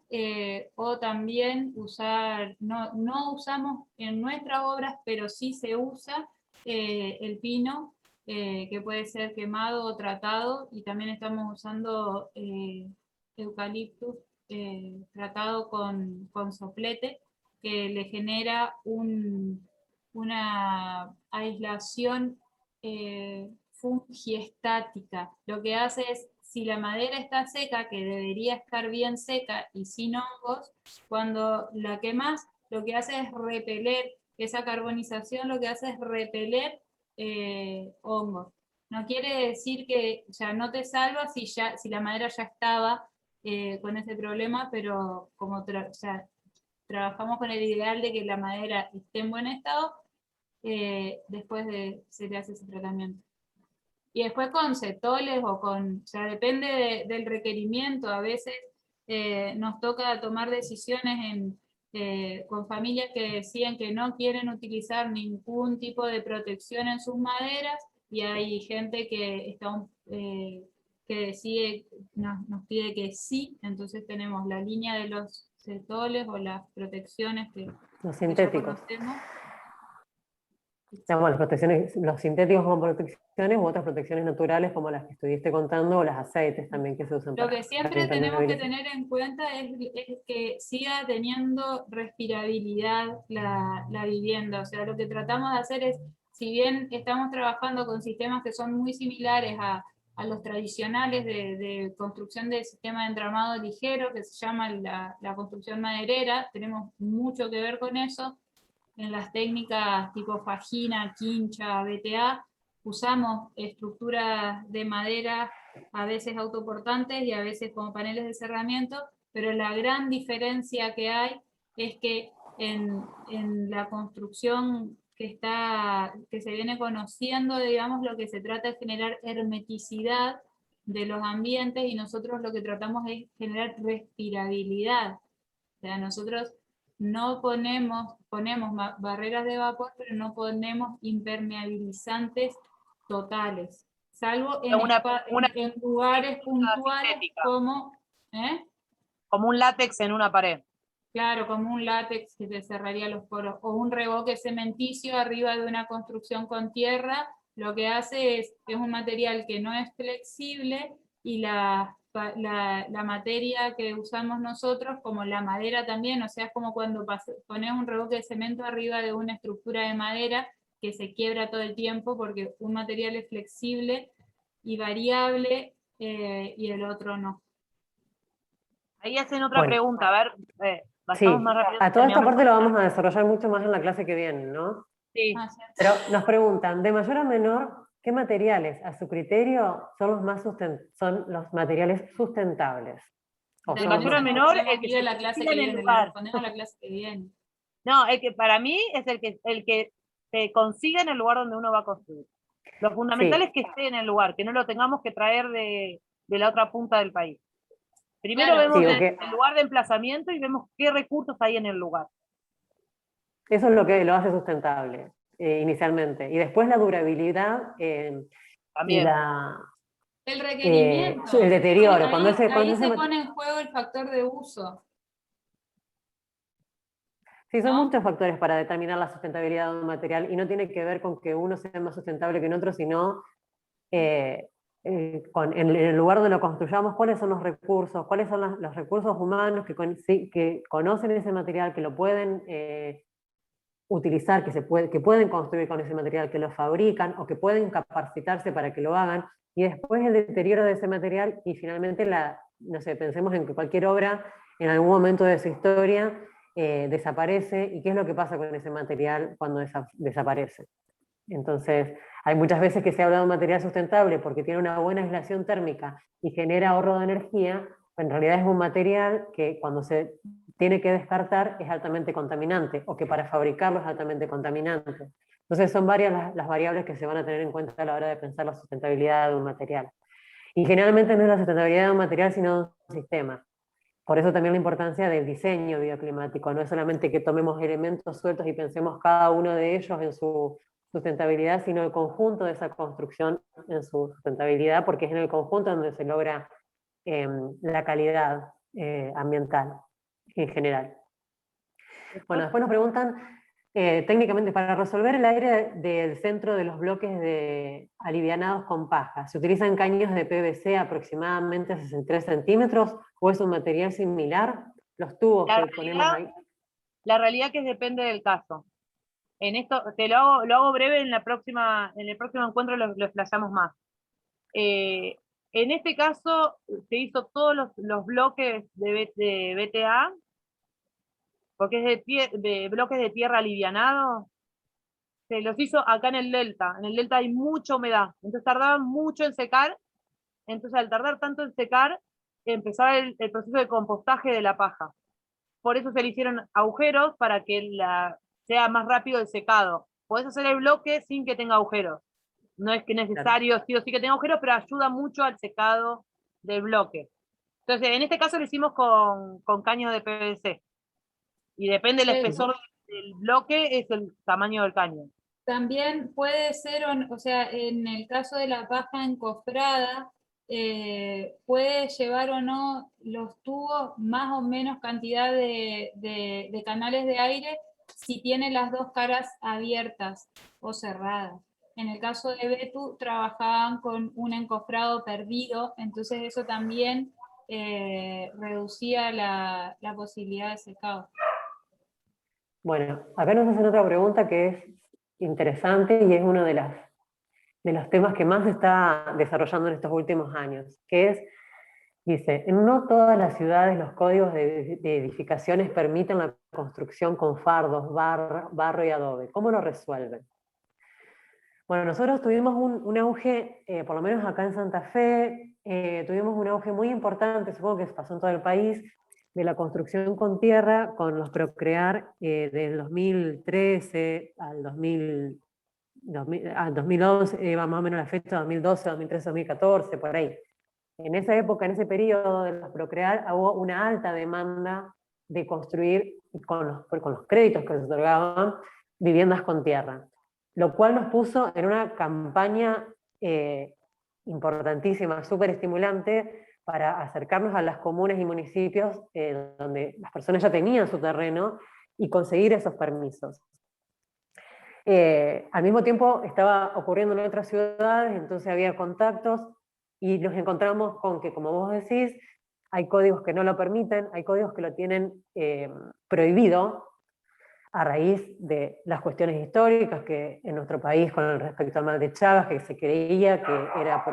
o también usar, no usamos en nuestras obras, pero sí se usa el pino, que puede ser quemado o tratado, y también estamos usando eucaliptus tratado con soplete, que le genera una aislación fungiestática. Lo que hace es, si la madera está seca, que debería estar bien seca y sin hongos, cuando la quemas, lo que hace es repeler, esa carbonización lo que hace es repeler hongos. No quiere decir que ya no te salva si la madera ya estaba con ese problema, pero como trabajamos con el ideal de que la madera esté en buen estado, después se le hace ese tratamiento. Y después con cetoles o sea, depende del requerimiento. A veces nos toca tomar decisiones con familias que decían que no quieren utilizar ningún tipo de protección en sus maderas, y hay gente que decide, nos pide que sí. Entonces tenemos la línea de los cetoles o las protecciones los que ya sintéticos. conocemos. Digamos, las protecciones, los sintéticos como protecciones u otras protecciones naturales como las que estuviste contando, o los aceites también que se usan Lo para que siempre tenemos que impermeabilizar. tener en cuenta es que siga teniendo respirabilidad la vivienda. O sea, lo que tratamos de hacer es, si bien estamos trabajando con sistemas que son muy similares a los tradicionales de construcción de sistema de entramado ligero, que se llama la construcción maderera, tenemos mucho que ver con eso. En las técnicas tipo fajina, quincha, BTA, usamos estructuras de madera, a veces autoportantes y a veces como paneles de cerramiento, pero la gran diferencia que hay es que en la construcción que se viene conociendo, digamos, lo que se trata es generar hermeticidad de los ambientes, y nosotros lo que tratamos es generar respirabilidad. O sea, nosotros no ponemos barreras de vapor, pero no ponemos impermeabilizantes totales, salvo en lugares puntuales Sintética, como, como un látex en una pared. claro, como un látex que te cerraría los poros, o un revoque cementicio arriba de una construcción con tierra. Lo que hace es un material que no es flexible, y la materia que usamos nosotros, como la madera también, o sea, es como cuando pones un revoque de cemento arriba de una estructura de madera que se quiebra todo el tiempo, porque un material es flexible y variable, y el otro no. Ahí hacen otra Bueno, pregunta, a ver, sí, bajamos más rápido. a toda esta parte lo vamos a desarrollar mucho más en la clase que viene, ¿no? Sí. Pero nos preguntan, de mayor a menor, ¿qué materiales, a su criterio, son los materiales sustentables? De mayor a menor, el que se la clase consiga que en el viene, lugar. respondemos la clase que viene. No, el que para mí es el que se consiga en el lugar donde uno va a construir. Lo fundamental Sí. es que esté en el lugar, que no lo tengamos que traer de la otra punta del país. Primero Claro, vemos sí, el lugar de emplazamiento y vemos qué recursos hay en el lugar. eso es lo que lo hace sustentable, inicialmente. Y después la durabilidad y También. El requerimiento. el deterioro. Ahí, Cuando se ese pone en juego el factor de uso. Sí, son ¿no? muchos factores para determinar la sustentabilidad de un material y no tiene que ver con que uno sea más sustentable que en otro, sino en el lugar donde lo construyamos, cuáles son los recursos, cuáles son los recursos humanos que conocen ese material, que lo pueden utilizar, que pueden construir con ese material, que lo fabrican o que pueden capacitarse para que lo hagan, y después el deterioro de ese material y finalmente no sé, pensemos en que cualquier obra en algún momento de su historia desaparece, y qué es lo que pasa con ese material cuando desaparece. Entonces, hay muchas veces que se habla de un material sustentable porque tiene una buena aislación térmica y genera ahorro de energía, pero en realidad es un material que cuando se tiene que descartar es altamente contaminante, o que para fabricarlo es altamente contaminante. Entonces son varias las variables que se van a tener en cuenta a la hora de pensar la sustentabilidad de un material. Y generalmente no es la sustentabilidad de un material, sino de un sistema. Por eso también la importancia del diseño bioclimático. No es solamente que tomemos elementos sueltos y pensemos cada uno de ellos en su sustentabilidad, sino el conjunto de esa construcción en su sustentabilidad, porque es en el conjunto donde se logra la calidad ambiental en general. Bueno, después nos preguntan, técnicamente, para resolver el aire del centro de los bloques alivianados con paja, ¿se utilizan caños de PVC aproximadamente 63 centímetros o es un material similar? Los tubos que ponemos ahí. La realidad que depende del caso. En esto, lo hago breve, en el próximo encuentro lo explayamos más. En este caso, se hizo todos los bloques de BTA, porque es de bloques de tierra alivianado, se los hizo acá en el delta. En el delta hay mucha humedad, entonces tardaban mucho en secar. Entonces, al tardar tanto en secar, empezaba el proceso de compostaje de la paja. Por eso se le hicieron agujeros para que sea más rápido el secado. Podés hacer el bloque sin que tenga agujeros. No es que necesario sí o sí que tenga agujeros, pero ayuda mucho al secado del bloque. Entonces, en este caso lo hicimos con caño de PVC. Y depende del espesor del bloque, es el tamaño del caño. También puede ser, o sea, en el caso de la paja encofrada, puede llevar o no los tubos más o menos cantidad de canales de aire si tiene las dos caras abiertas o cerradas. En el caso de Betu trabajaban con un encofrado perdido, entonces eso también reducía la posibilidad de secado. Bueno, acá nos hacen otra pregunta que es interesante y es uno de los temas que más se está desarrollando en estos últimos años, que es, dice, en no todas las ciudades los códigos de edificaciones permiten la construcción con fardos, barro y adobe. ¿Cómo lo resuelven? Bueno, nosotros tuvimos un auge, por lo menos acá en Santa Fe, tuvimos un auge muy importante, supongo que pasó en todo el país, de la construcción con tierra, con los Procrear del 2013 al 2011, más o menos la fecha, 2012, 2013, 2014, por ahí. En esa época, en ese periodo de los Procrear, hubo una alta demanda de construir, con los créditos que se otorgaban, viviendas con tierra, lo cual nos puso en una campaña importantísima, súper estimulante, para acercarnos a las comunas y municipios donde las personas ya tenían su terreno y conseguir esos permisos. Al mismo tiempo estaba ocurriendo en otras ciudades, entonces había contactos y nos encontramos con que, como vos decís, hay códigos que no lo permiten, hay códigos que lo tienen prohibido a raíz de las cuestiones históricas que en nuestro país, con respecto al Mar de Chagas, que se creía que era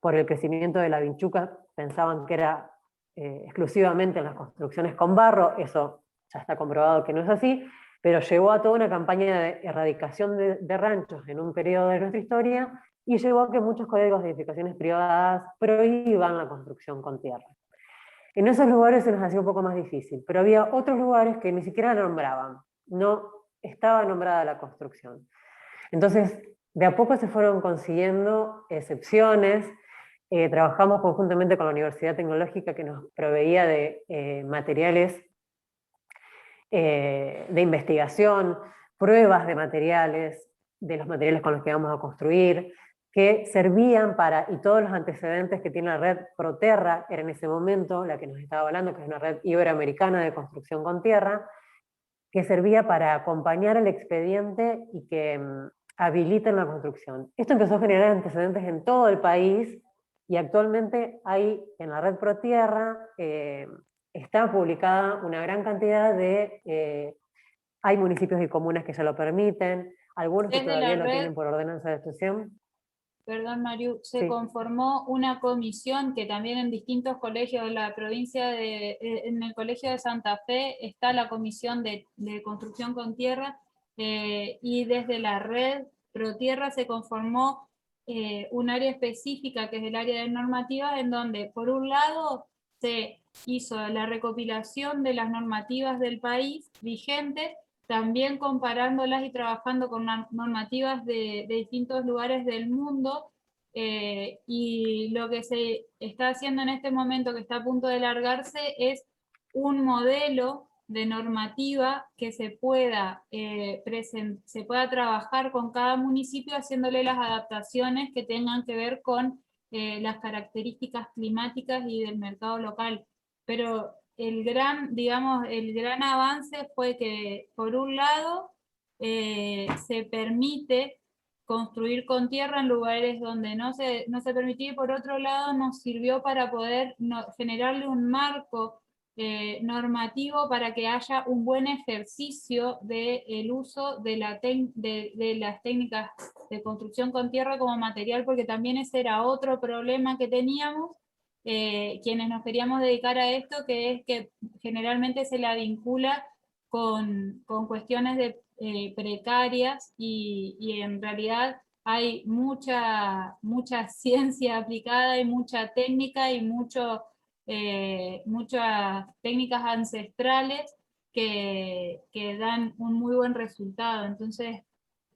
por el crecimiento de la vinchuca, pensaban que era exclusivamente en las construcciones con barro. Eso ya está comprobado que no es así, pero llevó a toda una campaña de erradicación de ranchos en un periodo de nuestra historia, y llevó a que muchos códigos de edificaciones privadas prohíban la construcción con tierra. En esos lugares se nos hacía un poco más difícil, pero había otros lugares que ni siquiera nombraban, no estaba nombrada la construcción. Entonces, de a poco se fueron consiguiendo excepciones. Trabajamos conjuntamente con la Universidad Tecnológica, que nos proveía de materiales de investigación, pruebas de materiales, de los materiales con los que vamos a construir, que servían para, y todos los antecedentes que tiene la red Proterra, era en ese momento la que nos estaba hablando, que es una red iberoamericana de construcción con tierra, que servía para acompañar el expediente y que habiliten la construcción. Esto empezó a generar antecedentes en todo el país, y actualmente hay en la red Protierra, está publicada una gran cantidad de... hay municipios y comunas que ya lo permiten, algunos que Desde todavía la lo tienen red, por ordenanza de extensión. perdón Mariu, se Sí. conformó una comisión que también en distintos colegios de la provincia en el colegio de Santa Fe está la comisión de construcción con tierra, y desde la red Protierra se conformó un área específica que es el área de normativas, en donde por un lado se hizo la recopilación de las normativas del país vigentes, también comparándolas y trabajando con normativas de distintos lugares del mundo, y lo que se está haciendo en este momento, que está a punto de largarse, es un modelo de normativa que se pueda trabajar con cada municipio, haciéndole las adaptaciones que tengan que ver con las características climáticas y del mercado local. Pero digamos, el gran avance fue que, por un lado, se permite construir con tierra en lugares donde no se permitía, y por otro lado nos sirvió para poder generarle un marco normativo para que haya un buen ejercicio del uso de las técnicas de construcción con tierra como material, porque también ese era otro problema que teníamos, quienes nos queríamos dedicar a esto, que es que generalmente se la vincula con cuestiones precarias, y en realidad hay mucha ciencia aplicada y mucha técnica y muchas técnicas ancestrales que dan un muy buen resultado. Entonces,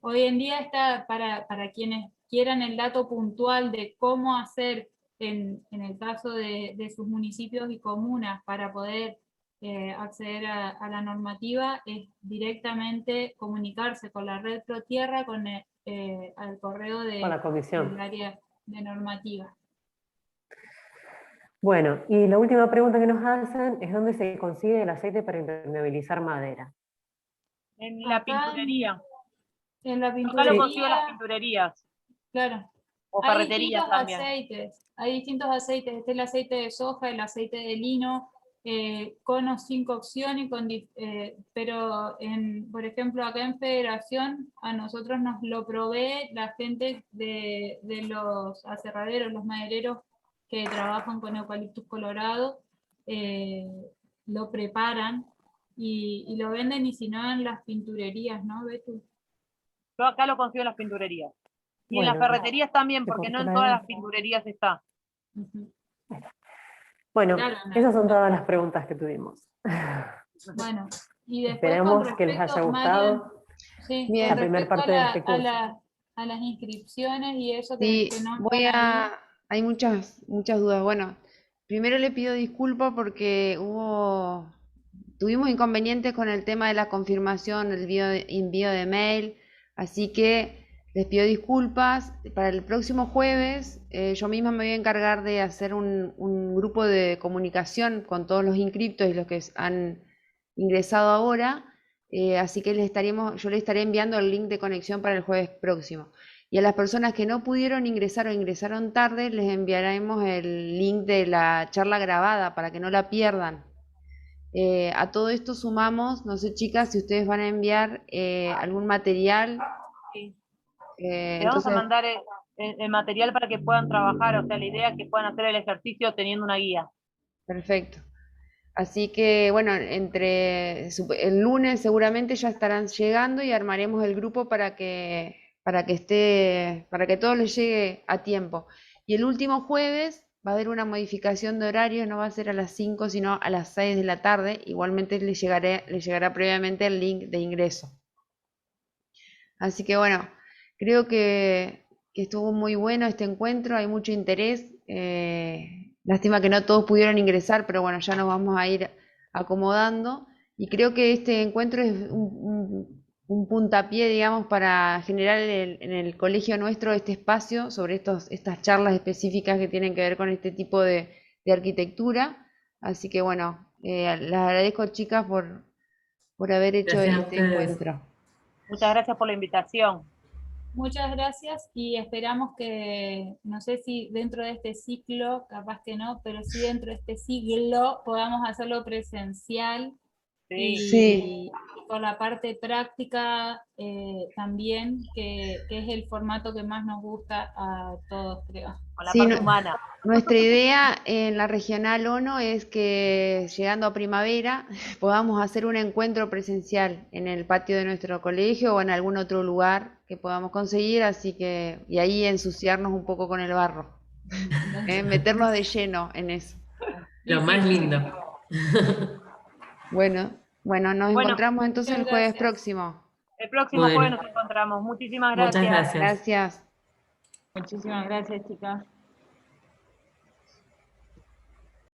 hoy en día está para quienes quieran el dato puntual de cómo hacer en el caso de sus municipios y comunas para poder acceder a la normativa, es directamente comunicarse con la red Protierra, al correo Con la comisión. del área de normativa. Bueno, y la última pregunta que nos hacen es dónde se consigue el aceite para impermeabilizar madera. En la pinturería. En la Acá lo pinturería, consigo en las pinturerías. claro. O Hay ferreterías distintos también. aceites, está el aceite de soja, el aceite de lino, con o sin cocción, pero por ejemplo acá en Federación a nosotros nos lo provee la gente de los aserraderos, los madereros que trabajan con eucaliptus colorado, lo preparan y lo venden, y si no en las pinturerías, ¿no, Betu? Yo acá lo consigo en las pinturerías. Y en Bueno, las ferreterías también, ¿te porque puedo no en traer? todas las pinturerías está. Ujú. Bueno, Claro, esas son todas las preguntas que tuvimos. Bueno, y después Esperemos con que les haya respecto, Marian, gustado sí, Bien. con la primera respecto parte de este curso. a las inscripciones y eso Sí, que nombran ahí, hay muchas dudas. Bueno, primero le pido disculpas porque tuvimos inconvenientes con el tema de la confirmación, el envío de mail, así que les pido disculpas. Para el próximo jueves, yo misma me voy a encargar de hacer un grupo de comunicación con todos los inscriptos y los que han ingresado ahora, así que yo les estaré enviando el link de conexión para el jueves próximo. Y a las personas que no pudieron ingresar o ingresaron tarde, les enviaremos el link de la charla grabada para que no la pierdan. A todo esto sumamos, no sé chicas, si ustedes van a enviar algún material. Sí. eh, Le vamos a entonces, mandar el material para que puedan trabajar, o sea, la idea es que puedan hacer el ejercicio teniendo una guía. perfecto. Así que bueno, el lunes seguramente ya estarán llegando y armaremos el grupo para que todo les llegue a tiempo. Y el último jueves va a haber una modificación de horario, no va a ser a las 5 sino a las 6 de la tarde. Igualmente les llegará previamente el link de ingreso. Así que bueno, creo que estuvo muy bueno este encuentro, hay mucho interés. Lástima que no todos pudieron ingresar, pero bueno, ya nos vamos a ir acomodando. Y creo que este encuentro es un puntapié, digamos, para generar en el colegio nuestro este espacio sobre estas charlas específicas que tienen que ver con este tipo de arquitectura. Así que bueno, les agradezco, chicas, por haber hecho Gracias a este ustedes. encuentro. Muchas gracias por la invitación. Muchas gracias y esperamos que, no sé si dentro de este ciclo, capaz que no, pero sí dentro de este siglo podamos hacerlo presencial Sí. Sí. y por la parte práctica también, que es el formato que más nos gusta a todos, creo. Con la Sí, parte humana. nuestra idea en la Regional ONO es que llegando a primavera podamos hacer un encuentro presencial en el patio de nuestro colegio o en algún otro lugar que podamos conseguir, así que, y ahí ensuciarnos un poco con el barro, meternos de lleno en eso. Lo más lindo. Bueno, nos Bueno, encontramos entonces el muchas jueves gracias. próximo. El próximo Bueno. jueves nos encontramos. Muchísimas Muchas gracias. gracias. Gracias. Muchísimas gracias, chicas.